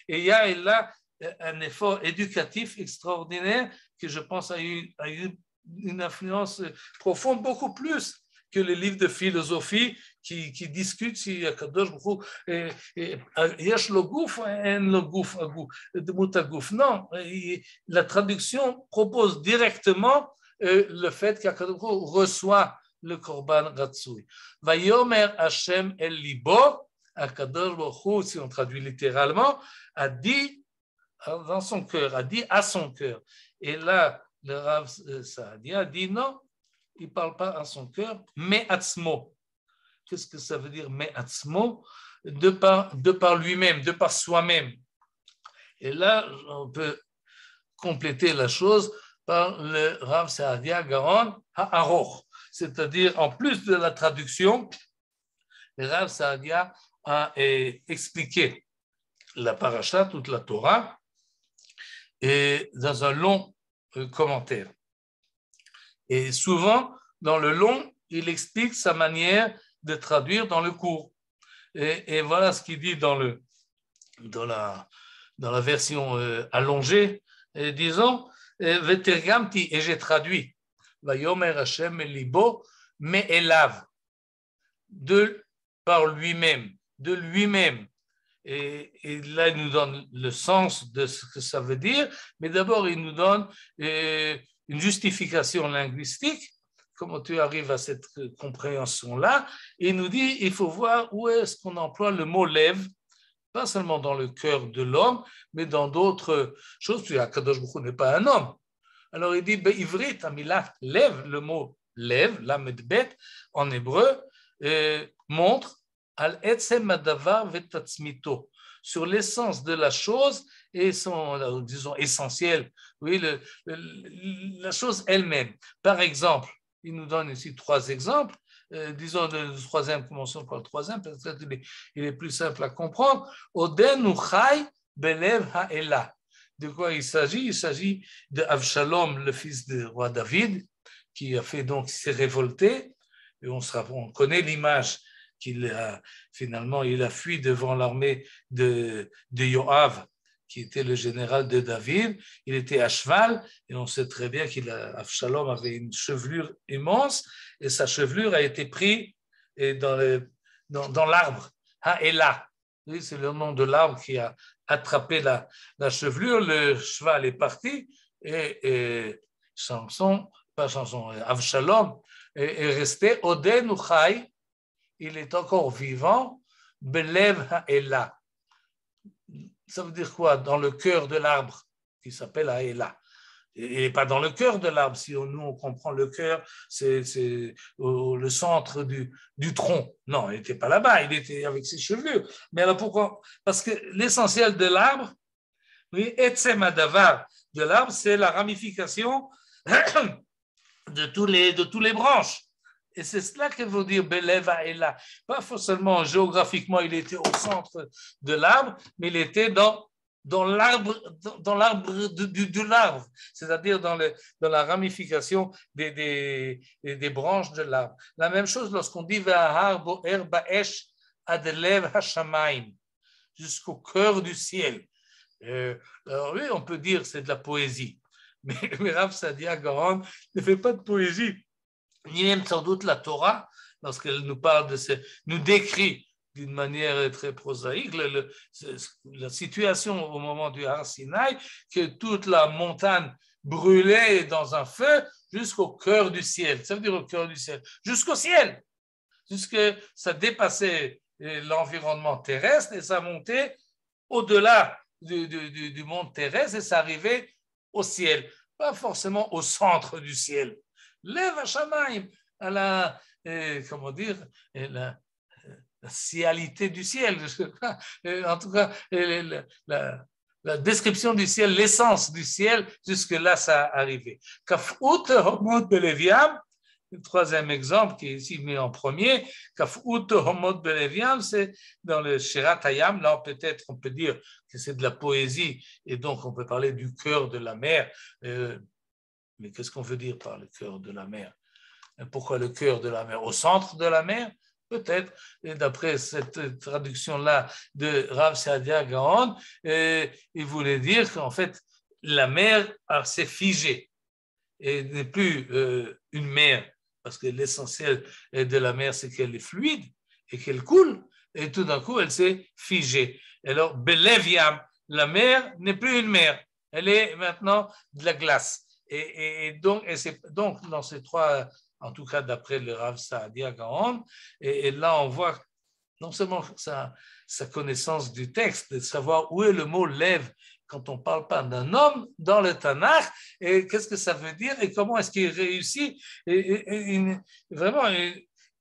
Speaker 2: il y a là un effort éducatif extraordinaire que je pense a eu une influence profonde, beaucoup plus que les livres de philosophie qui discutent si Akadosh Baruch Hu yesh lo guf, en lo guf demut haguf. Non, la traduction propose directement le fait qu'Akadosh Baruch Hu reçoit le korban ratzui. Vayomer Hashem el libo, Akadosh Baruch Hu, si on traduit littéralement, a dit dans son cœur, a dit à son cœur. Et là, le Rav Saadia dit non, il ne parle pas à son cœur, mais atzmo. Qu'est-ce que ça veut dire, mais atzmo? De par lui-même, de par soi-même. Et là, on peut compléter la chose par le Rav Saadia Gaon Ha'aroch. C'est-à-dire, en plus de la traduction, le Rav Saadia a expliqué la paracha, toute la Torah, et dans un long commentaire. Et souvent, dans le long, il explique sa manière de traduire dans le court. Et voilà ce qu'il dit dans la version allongée, disons, Vetergamti, et j'ai traduit, Vayomer Hashem libo, mais elav, par lui-même, de lui-même. Et là, il nous donne le sens de ce que ça veut dire, mais d'abord, il nous donne une justification linguistique, comment tu arrives à cette compréhension-là, et il nous dit, il faut voir où est-ce qu'on emploie le mot lève, pas seulement dans le cœur de l'homme, mais dans d'autres choses. Tu as Kadosh Baruch Hu n'est pas un homme. Alors il dit, Ivrit, Amilat, lève, le mot lève, lamed bet, en hébreu, montre al etzem hadavar vetatzmito, sur l'essence de la chose et son, disons, essentiel, oui, la chose elle-même. Par exemple, il nous donne ici 3 exemples. Disons le troisième, commençons par le troisième, peut-être il est plus simple à comprendre. Oden uchai belev ha'ela. De quoi il s'agit? Il s'agit de Avshalom, le fils du roi David, qui a fait donc, s'est révolté. Et on connaît l'image qu'il a, finalement, il a fui devant l'armée de Yoav, qui était le général de David. Il était à cheval, et on sait très bien qu'Avshalom avait une chevelure immense, et sa chevelure a été prise dans l'arbre, Ha'ela. Oui, c'est le nom de l'arbre qui a attrapé la chevelure. Le cheval est parti, et Avshalom est resté, Oden Uchai, il est encore vivant, Belev Ha'ela. Ça veut dire quoi? Dans le cœur de l'arbre, qui s'appelle Ha'ela. Il n'est pas dans le cœur de l'arbre. Si nous, on comprend le cœur, c'est le centre du tronc. Non, il n'était pas là-bas, il était avec ses chevelures. Mais alors pourquoi? Parce que l'essentiel de l'arbre, oui, etzem hadavar de l'arbre, c'est la ramification de tous les branches. Et c'est cela que veut dire Belev Ha'ela. Pas forcément géographiquement, il était au centre de l'arbre, mais il était dans l'arbre de l'arbre, c'est-à-dire dans la ramification des branches de l'arbre. La même chose lorsqu'on dit V'ahar bo'er ba'esh adelev hashamayim, jusqu'au cœur du ciel. Alors oui, on peut dire que c'est de la poésie, mais Rav Saadia Gaon ne fait pas de poésie, ni même sans doute la Torah, lorsqu'elle nous parle nous décrit d'une manière très prosaïque la situation au moment du Har Sinaï, que toute la montagne brûlait dans un feu jusqu'au cœur du ciel. Ça veut dire au cœur du ciel, jusqu'au ciel, jusque ça dépassait l'environnement terrestre et ça montait au-delà du monde terrestre et ça arrivait au ciel, pas forcément au centre du ciel. Lev Hashamayim, à la, comment dire, la cialité du ciel, en tout cas, la description du ciel, l'essence du ciel, jusque-là, ça arrivait. Kaf'ut homod beleviam, le troisième exemple qui est ici mis en premier, Kaf'ut homod beleviam, c'est dans le Shirat Hayam, là peut-être on peut dire que c'est de la poésie, et donc on peut parler du cœur de la mer, mais qu'est-ce qu'on veut dire par le cœur de la mer? Pourquoi le cœur de la mer? Au centre de la mer? Peut-être, et d'après cette traduction-là de Rav Saadia Gaon, il voulait dire qu'en fait, la mer s'est figée et n'est plus une mer, parce que l'essentiel de la mer, c'est qu'elle est fluide et qu'elle coule, et tout d'un coup, elle s'est figée. Alors, Belev Yam, la mer n'est plus une mer, elle est maintenant de la glace. Et donc, dans ces trois, en tout cas d'après le Rav Saadia Gaon, et là on voit non seulement sa connaissance du texte, de savoir où est le mot lève quand on ne parle pas d'un homme dans le Tanakh, et qu'est-ce que ça veut dire et comment est-ce qu'il réussit, vraiment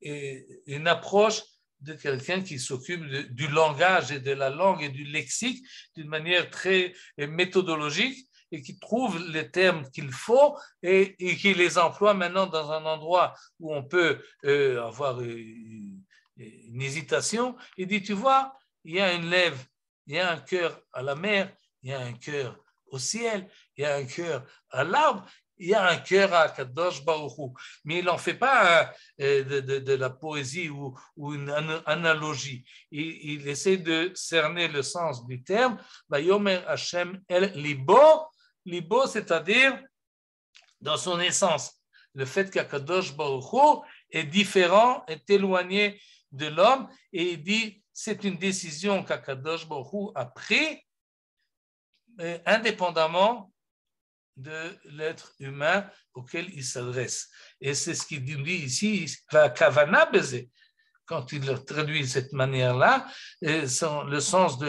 Speaker 2: une approche de quelqu'un qui s'occupe du langage et de la langue et du lexique d'une manière très méthodologique, et qui trouve les termes qu'il faut et qui les emploie maintenant dans un endroit où on peut avoir une hésitation. Il dit, tu vois, il y a une lèvre, il y a un cœur à la mer, il y a un cœur au ciel, il y a un cœur à l'arbre, il y a un cœur à Kadosh Baruch Hu. Mais il n'en fait pas de la poésie ou une analogie. Il essaie de cerner le sens du terme. Vayomer Hashem el libo. Libo, c'est-à-dire dans son essence, le fait qu'Akadosh Baruch Hu est différent, est éloigné de l'homme, et il dit c'est une décision qu'Akadosh Baruch Hu a prise indépendamment de l'être humain auquel il s'adresse. Et c'est ce qu'il dit ici, Kavana Beze, quand il le traduit de cette manière-là, le sens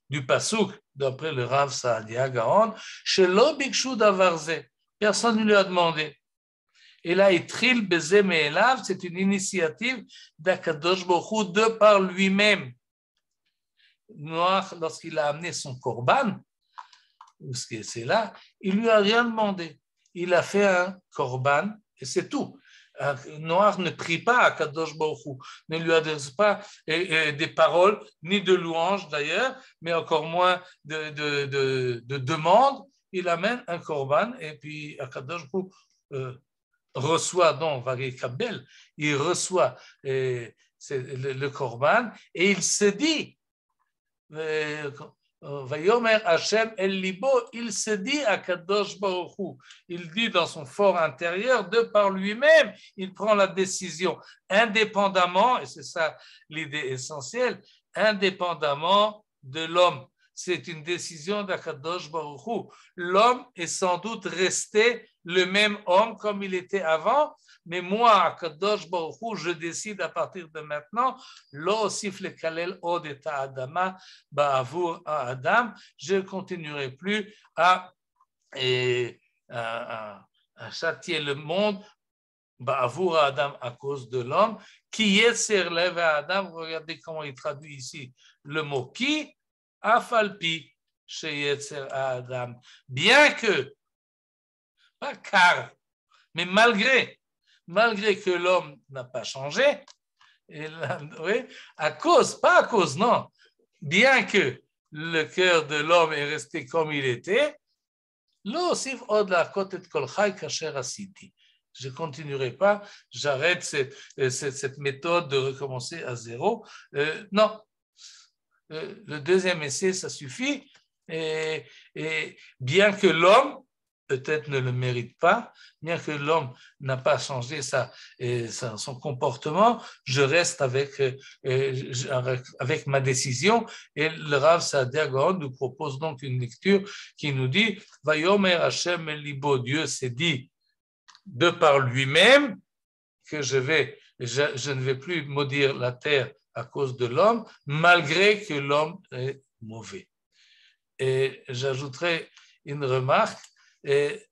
Speaker 2: du pasuk, d'après le Rav Saadia Gaon, Shelo Bikshu Davarze, personne ne lui a demandé. Et là, Itril Beze Me'elav, c'est une initiative d'Akadosh Baruch Hu de par lui-même. Noach, lorsqu'il a amené son korban, c'est là, il lui a rien demandé. Il a fait un korban et c'est tout. Noach ne prie pas à Kadosh Baruch Hu, ne lui adresse pas des paroles, ni de louanges d'ailleurs, mais encore moins de demandes. Il amène un korban et puis Kadosh Baruch Hu reçoit donc Vagekabel, il reçoit le korban et il se dit Vayomer Hashem El Libo, il se dit à Kadosh Baruch Hu, il dit dans son fort intérieur, de par lui-même, il prend la décision indépendamment, et c'est ça l'idée essentielle, indépendamment de l'homme. C'est une décision d'Akadosh Baruch Hu. L'homme est sans doute resté le même homme comme il était avant, mais moi, Akadosh Baruch Hu, je décide à partir de maintenant, lo osif lekalel od et adama ba'avur Adam, je ne continuerai plus à châtier le monde ba'avur Adam à cause de l'homme, qui yetzer lev Adam, regardez comment il traduit ici le mot qui, afalpi chez yetzer Adam, bien que, pas car, mais malgré que l'homme n'a pas changé, et là, oui, pas à cause, non, bien que le cœur de l'homme est resté comme il était, je ne continuerai pas, j'arrête cette méthode de recommencer à zéro. Non, le deuxième essai, ça suffit, et bien que l'homme peut-être ne le mérite pas, bien que l'homme n'a pas changé son comportement, je reste avec ma décision. Et le Rav Saadia Gaon nous propose donc une lecture qui nous dit « Vayomer Hashem el libo » Dieu s'est dit de par lui-même que je ne vais plus maudire la terre à cause de l'homme, malgré que l'homme est mauvais. Et j'ajouterai une remarque. Et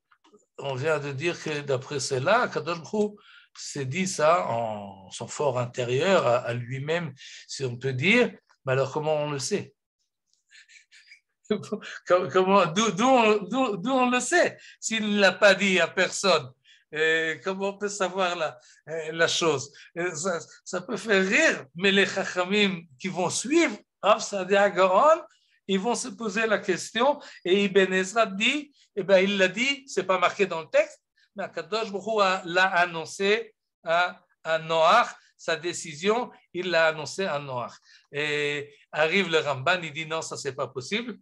Speaker 2: on vient de dire que d'après cela, Kadosh Baruch Hu s'est dit ça en son fort intérieur, à lui-même, si on peut dire. Mais alors, comment on le sait? D'où on le sait? S'il ne l'a pas dit à personne, comment on peut savoir la chose? Ça peut faire rire, mais les chachamim qui vont suivre, Rav Saadia Gaon, ils vont se poser la question, et Ibn Ezra dit, eh bien, il l'a dit, ce n'est pas marqué dans le texte, mais Akadosh Baruch Hu l'a annoncé à Noach, sa décision, il l'a annoncé à Noach. Et arrive le Ramban, il dit non, ça c'est pas possible,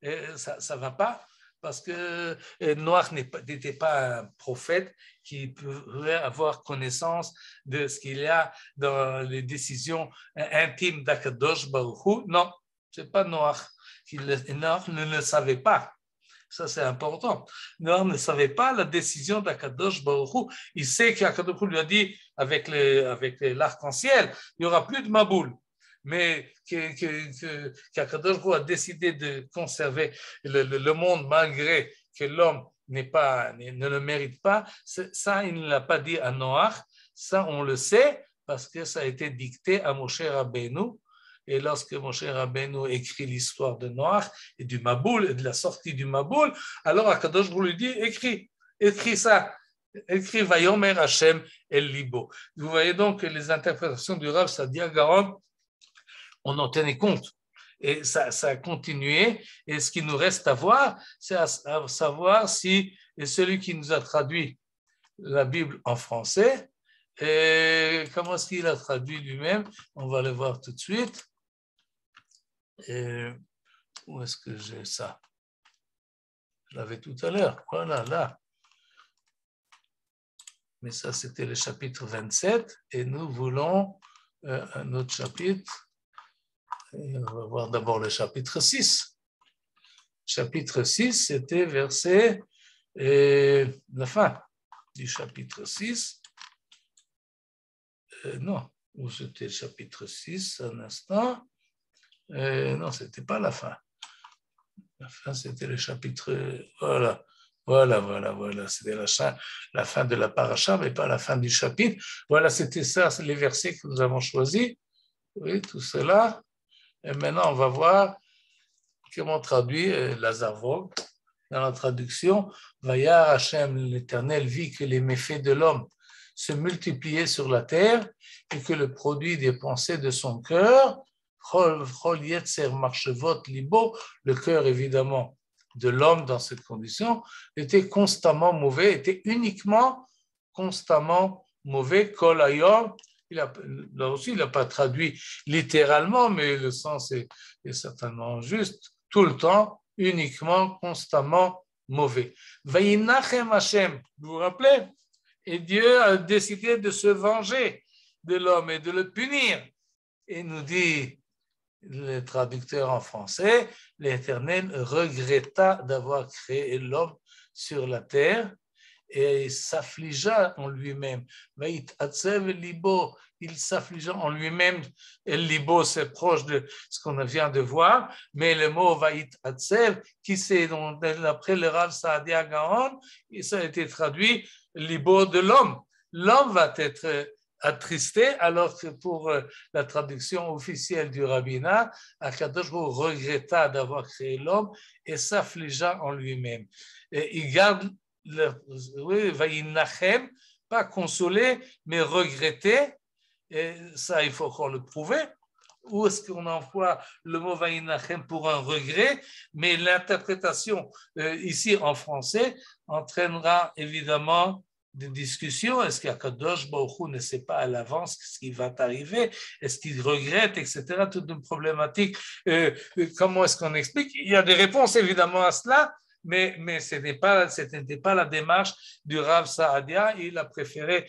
Speaker 2: et ça ne va pas, parce que Noach n'était pas un prophète qui pouvait avoir connaissance de ce qu'il y a dans les décisions intimes d'Akadosh Baruch Hu. Non, ce n'est pas Noach. Noach ne le savait pas. Ça, c'est important. Noach ne savait pas la décision d'Akadosh Baruch Hu. Il sait qu'Akadosh Baruch Hu lui a dit avec l'arc-en-ciel, il n'y aura plus de Maboul. Mais qu'Akadosh Baruch Hu a décidé de conserver le monde malgré que l'homme ne le mérite pas, ça, il ne l'a pas dit à Noach. Ça, on le sait parce que ça a été dicté à Moshe Rabbeinu. Et lorsque Moshe Rabbeinu écrit l'histoire de Noach et du Maboul et de la sortie du Maboul, alors Akadosh Baruch Hu lui dit écris ça, écris Vayomer Hashem El Libo. Vous voyez donc que les interprétations du Rav Saadia Gaon, on en tenait compte. Et ça a continué. Et ce qui nous reste à voir, c'est à savoir si celui qui nous a traduit la Bible en français, et comment est-ce qu'il a traduit lui-même, on va le voir tout de suite. Et où est-ce que j'ai ça? Je l'avais tout à l'heure. Voilà, là. Mais ça, c'était le chapitre 27. Et nous voulons un autre chapitre. Et on va voir d'abord le chapitre 6. Chapitre 6, c'était verset, la fin du chapitre 6. Non, où c'était le chapitre 6, un instant. Non, ce n'était pas la fin. La fin, c'était le chapitre, voilà, Voilà. C'était la fin de la paracha, mais pas la fin du chapitre. Voilà, c'était ça, c'est les versets que nous avons choisis. Oui, tout cela. Et maintenant, on va voir comment traduit Lazare Vogue dans la traduction. Vayar Hachem, l'Éternel, vit que les méfaits de l'homme se multipliaient sur la terre et que le produit des pensées de son cœur, Chol Yetzer Marchevot Libo, le cœur évidemment de l'homme dans cette condition, était constamment mauvais, était uniquement constamment mauvais. Kol Hayom, là aussi, il n'a pas traduit littéralement, mais le sens est certainement juste. Tout le temps, uniquement, constamment mauvais. Vayinachem Hashem, vous vous rappelez? Et Dieu a décidé de se venger de l'homme et de le punir. Et nous dit le traducteur en français, l'Éternel regretta d'avoir créé l'homme sur la terre et s'affligea en lui-même. Il s'affligea en lui-même. Et libo, c'est proche de ce qu'on vient de voir, mais le mot vaït atsev, qui c'est d'après le Rav Saadia Gaon, ça a été traduit libo de l'homme. L'homme va être attristé, alors que pour la traduction officielle du rabbinat, Akadosh Baruch Hu regretta d'avoir créé l'homme et s'affligea en lui-même. Et il garde Vayinachem, pas consoler, mais regretter. Et ça, il faut encore le prouver. Où est-ce qu'on emploie le mot Vayinachem pour un regret? Mais l'interprétation ici en français entraînera évidemment des discussions. Est-ce qu'Akadosh Baruch Hu ne sait pas à l'avance ce qui va arriver? Est-ce qu'il regrette, etc. Toute une problématique. Comment est-ce qu'on explique? Il y a des réponses évidemment à cela. Mais ce n'était pas la démarche du Rav Saadia. Il a préféré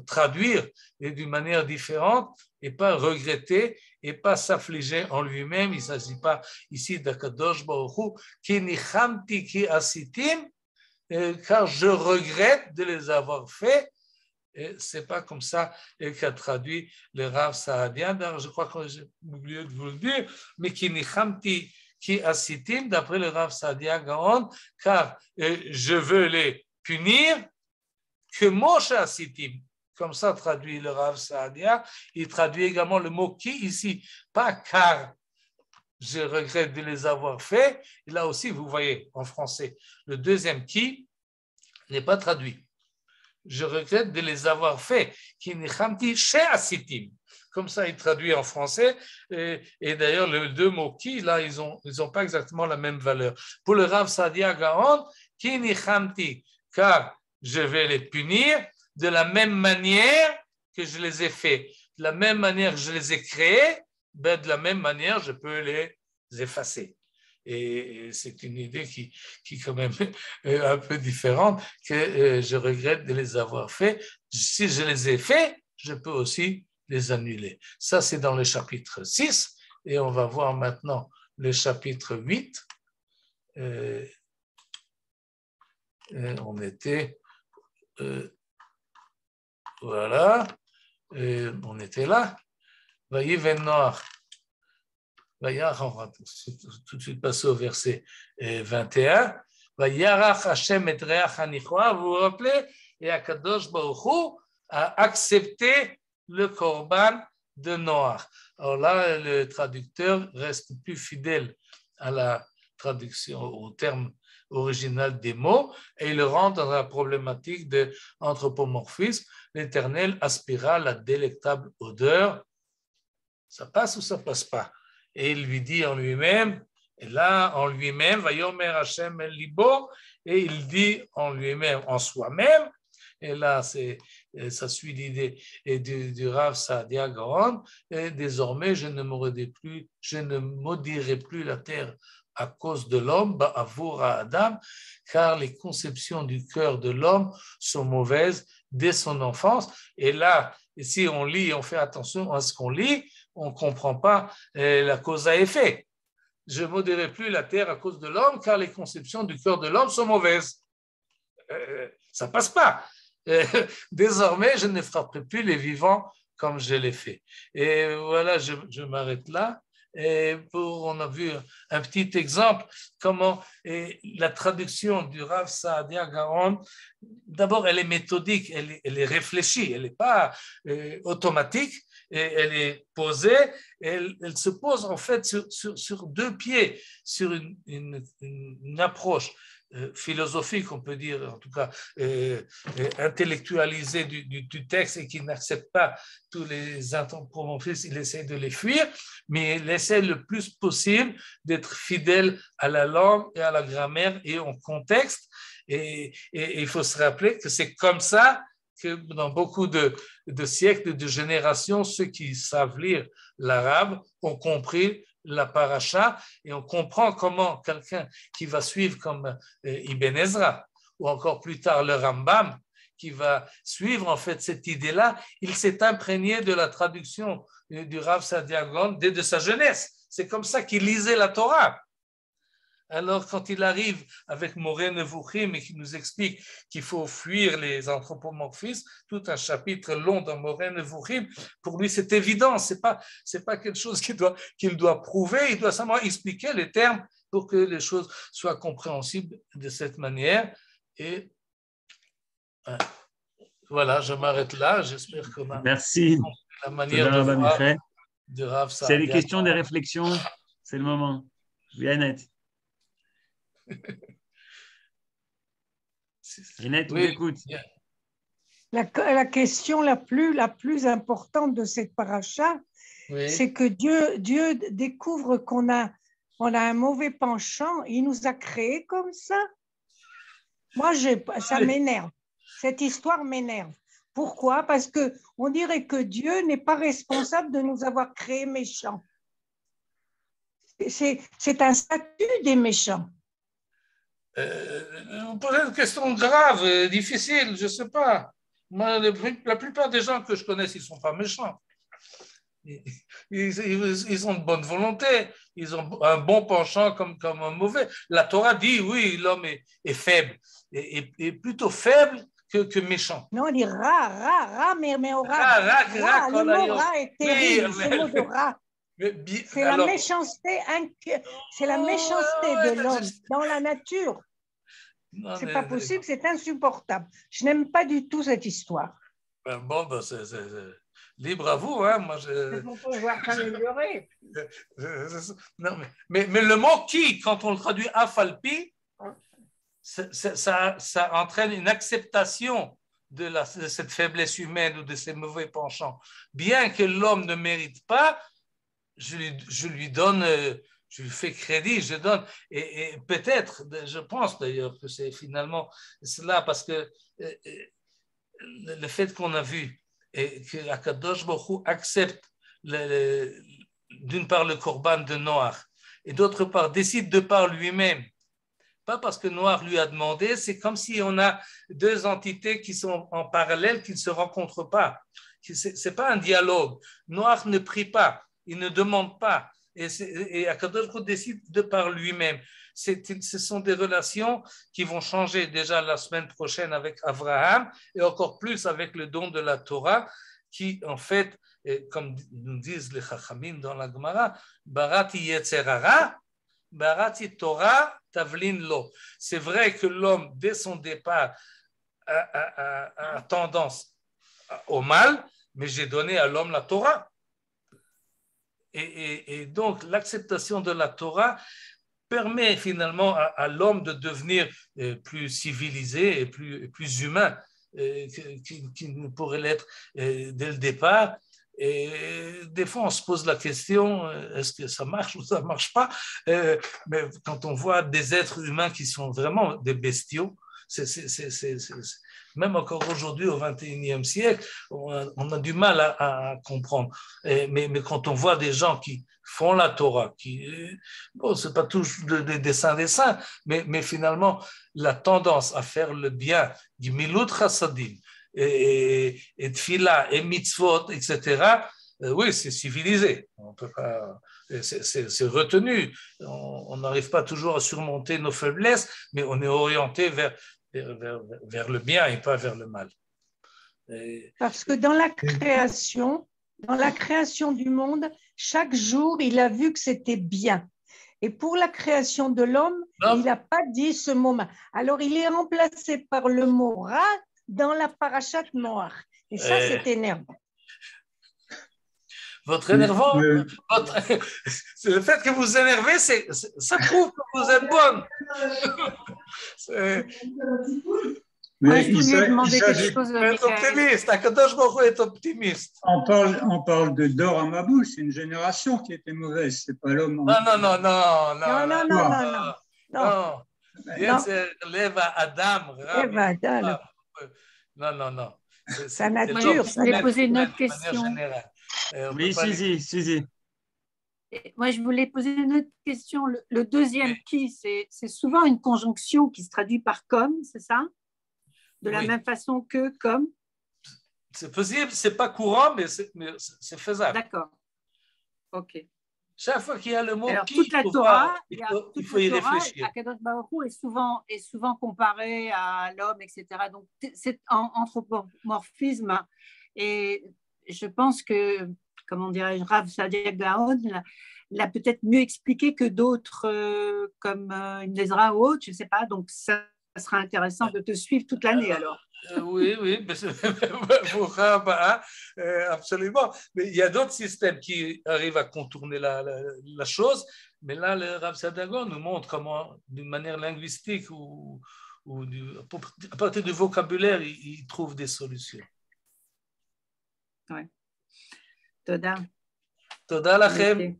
Speaker 2: traduire d'une manière différente et pas regretter et pas s'affliger en lui-même. Il ne s'agit pas ici d'Akadosh Baruch Hu ki nichamti ki asitim, car je regrette de les avoir faits. Ce n'est pas comme ça qu'a traduit le Rav Saadia. Je crois que j'ai oublié de vous le dire, mais ki nichamti qui asitim, d'après le Rav Saadia Gaon, car je veux les punir, que Moshe asitim, comme ça traduit le Rav Saadia. Il traduit également le mot qui ici, pas car je regrette de les avoir faits. Et là aussi, vous voyez en français, le deuxième qui n'est pas traduit. Je regrette de les avoir faits, qui nichamti chez asitim. Comme ça, il traduit en français. Et d'ailleurs, les deux mots qui, là, ils ont pas exactement la même valeur. Pour le Rav Saadia Gaon, ki nichamti, car je vais les punir de la même manière que je les ai faits. De la même manière que je les ai créés, ben, de la même manière, je peux les effacer. Et c'est une idée qui est quand même un peu différente, que je regrette de les avoir faits. Si je les ai faits, je peux aussi les annuler. Ça, c'est dans le chapitre 6, et on va voir maintenant le chapitre 8. On était, voilà, on était là. Vayiven Noach. On va tout de suite passer au verset 21. Vayarach Hashem et Reach Hanichoa, vous vous rappelez, et Akadosh Baruch Hu a accepté le korban de Noach. Alors là, le traducteur reste plus fidèle à la traduction, au terme original des mots, et il rentre dans la problématique de anthropomorphisme. L'Éternel aspira la délectable odeur. Ça passe ou ça passe pas? Et il lui dit en lui-même, et là, en lui-même, Vayomer Hashem el libo, et il dit en lui-même, en soi-même, et là, ça suit l'idée du Rav Saadia Gaon, et désormais, je ne maudirai plus la terre à cause de l'homme, Ba'avour Adam, car les conceptions du cœur de l'homme sont mauvaises dès son enfance. Et là, si on lit, on fait attention à ce qu'on lit, on ne comprend pas la cause à effet. Je ne modérerai plus la terre à cause de l'homme, car les conceptions du cœur de l'homme sont mauvaises. Ça ne passe pas. Désormais, je ne frapperai plus les vivants comme je l'ai fait. Et voilà, je m'arrête là. On a vu un petit exemple, comment la traduction du Rav Saadia Gaon, d'abord elle est méthodique, elle est réfléchie, elle n'est pas automatique, elle est posée, elle se pose en fait sur deux pieds, sur une approche philosophique, on peut dire, en tout cas intellectualisée du texte et qui n'accepte pas tous les anthropomorphismes, il essaie de les fuir, mais il essaie le plus possible d'être fidèle à la langue et à la grammaire et au contexte. Et il faut se rappeler que c'est comme ça que dans beaucoup de siècles, de générations, ceux qui savent lire l'arabe ont compris la paracha et on comprend comment quelqu'un qui va suivre comme Ibn Ezra ou encore plus tard le Rambam, qui va suivre en fait cette idée-là, il s'est imprégné de la traduction du Rav Saadia Gaon dès de sa jeunesse. C'est comme ça qu'il lisait la Torah. Alors, quand il arrive avec Moreh Nevuchim et qu'il nous explique qu'il faut fuir les anthropomorphismes, tout un chapitre long dans Moreh Nevuchim, pour lui, c'est évident. C'est pas quelque chose qu'il doit prouver. Il doit simplement expliquer les termes pour que les choses soient compréhensibles de cette manière. Et voilà, je m'arrête là. J'espère qu'on a
Speaker 1: Merci.
Speaker 2: compris la manière de voir de Rav Saadia.
Speaker 1: C'est des questions, des réflexions. C'est le moment. Yannet. Yannet, tu écoutes.
Speaker 3: La question la plus importante de cette paracha, c'est que Dieu découvre qu'on a un mauvais penchant. Il nous a créés comme ça. Moi, ça m'énerve. Cette histoire m'énerve. Pourquoi? Parce qu'on dirait que Dieu n'est pas responsable de nous avoir créés méchants. C'est un statut des méchants.
Speaker 2: Vous posez une question grave, difficile, je ne sais pas. Moi, la plupart des gens que je connaisse, ils ne sont pas méchants. Ils ont de bonne volonté, ils ont un bon penchant comme un mauvais. La Torah dit, oui, l'homme est faible, est plutôt faible que méchant.
Speaker 3: Non, on dit rat, mais au rat. Le mot rat est terrible, ce mot de rat. C'est la méchanceté de l'homme dans la nature. C'est pas possible, c'est insupportable. Je n'aime pas du tout cette histoire.
Speaker 2: Bon, c'est libre à vous, hein. Moi,
Speaker 3: on peut voir s'améliorer.
Speaker 2: Non, mais le mot qui, quand on le traduit afalpi, ça entraîne une acceptation de cette faiblesse humaine ou de ces mauvais penchants. Bien que l'homme ne mérite pas, je lui donne, je lui fais crédit, je donne, et peut-être, je pense d'ailleurs que c'est finalement cela, parce que le fait qu'on a vu et que Akadosh Baruch Hu accepte d'une part le korban de Noach et d'autre part décide de par lui-même, pas parce que Noach lui a demandé, c'est comme si on a deux entités qui sont en parallèle, qui ne se rencontrent pas. C'est pas un dialogue. Noach ne prie pas, il ne demande pas. Et Akadosh Baruch Hu décide de par lui-même. Ce sont des relations qui vont changer déjà la semaine prochaine avec Abraham et encore plus avec le don de la Torah qui, en fait, comme nous disent les Chachamim dans la Gemara, Barati Yetzerara, Barati Torah, Tavlin Lo. C'est vrai que l'homme, dès son départ, a tendance au mal, mais j'ai donné à l'homme la Torah. Et donc, l'acceptation de la Torah permet finalement à l'homme de devenir plus civilisé et plus humain qu'il ne pourrait l'être dès le départ. Et des fois, on se pose la question, est-ce que ça marche ou ça ne marche pas? Mais quand on voit des êtres humains qui sont vraiment des bestiaux, même encore aujourd'hui, au XXIe siècle, on a du mal à comprendre. Mais quand on voit des gens qui font la Torah, bon, ce n'est pas tous des saints, mais finalement, la tendance à faire le bien, du milut chassadim, et tfila, et mitzvot, etc., oui, c'est civilisé. On peut pas, c'est retenu. On n'arrive pas toujours à surmonter nos faiblesses, mais on est orienté vers le bien et pas vers le mal.
Speaker 3: Parce que dans la création du monde, chaque jour, il a vu que c'était bien. Et pour la création de l'homme, il n'a pas dit ce mot. Alors, il est remplacé par le mot ra dans la parashat Noach. Et ça, c'est énervant.
Speaker 2: Votre énervant, le fait que vous énervez, ça prouve que vous êtes bonne.
Speaker 4: Mais
Speaker 5: je voulais demander quelque chose.
Speaker 2: Être optimiste, Akadosh Baruch Hu est optimiste.
Speaker 4: On parle de Dor Amabou, c'est une génération qui était mauvaise, c'est pas l'homme.
Speaker 2: Non. Leva Adam. Non.
Speaker 3: Sa nature.
Speaker 5: Je voulais poser une autre question.
Speaker 1: Oui, Suzy.
Speaker 5: Moi, je voulais poser une autre question. Le deuxième qui, c'est souvent une conjonction qui se traduit par comme, c'est ça? De la même façon que comme?
Speaker 2: C'est possible, c'est pas courant, mais c'est faisable.
Speaker 5: D'accord. OK.
Speaker 2: Chaque fois qu'il y a le mot
Speaker 5: alors,
Speaker 2: qui,
Speaker 5: toute la Torah,
Speaker 2: il faut y réfléchir.
Speaker 5: Akadosh Baruch Hu est souvent comparé à l'homme, etc. Donc, c'est en anthropomorphisme. Et je pense que, comment dirais-je, Rav Sadia Gaon l'a peut-être mieux expliqué que d'autres, comme une Ezra ou autre, je ne sais pas. Donc, ça sera intéressant de te suivre toute l'année alors.
Speaker 2: Oui, absolument. Mais il y a d'autres systèmes qui arrivent à contourner la chose. Mais là, le Rav Sadagon nous montre comment, d'une manière linguistique ou à partir du vocabulaire, il trouve des solutions.
Speaker 5: Oui. Toda.
Speaker 2: Toda lachem.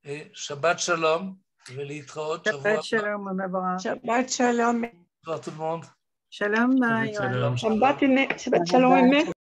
Speaker 2: Et Shabbat Shalom.
Speaker 5: Shabbat Shalom.
Speaker 3: Shabbat Shalom.
Speaker 2: Bonsoir tout le monde.
Speaker 5: Shalom.
Speaker 1: Shabbat Shalom.
Speaker 6: Shabbat Shalom.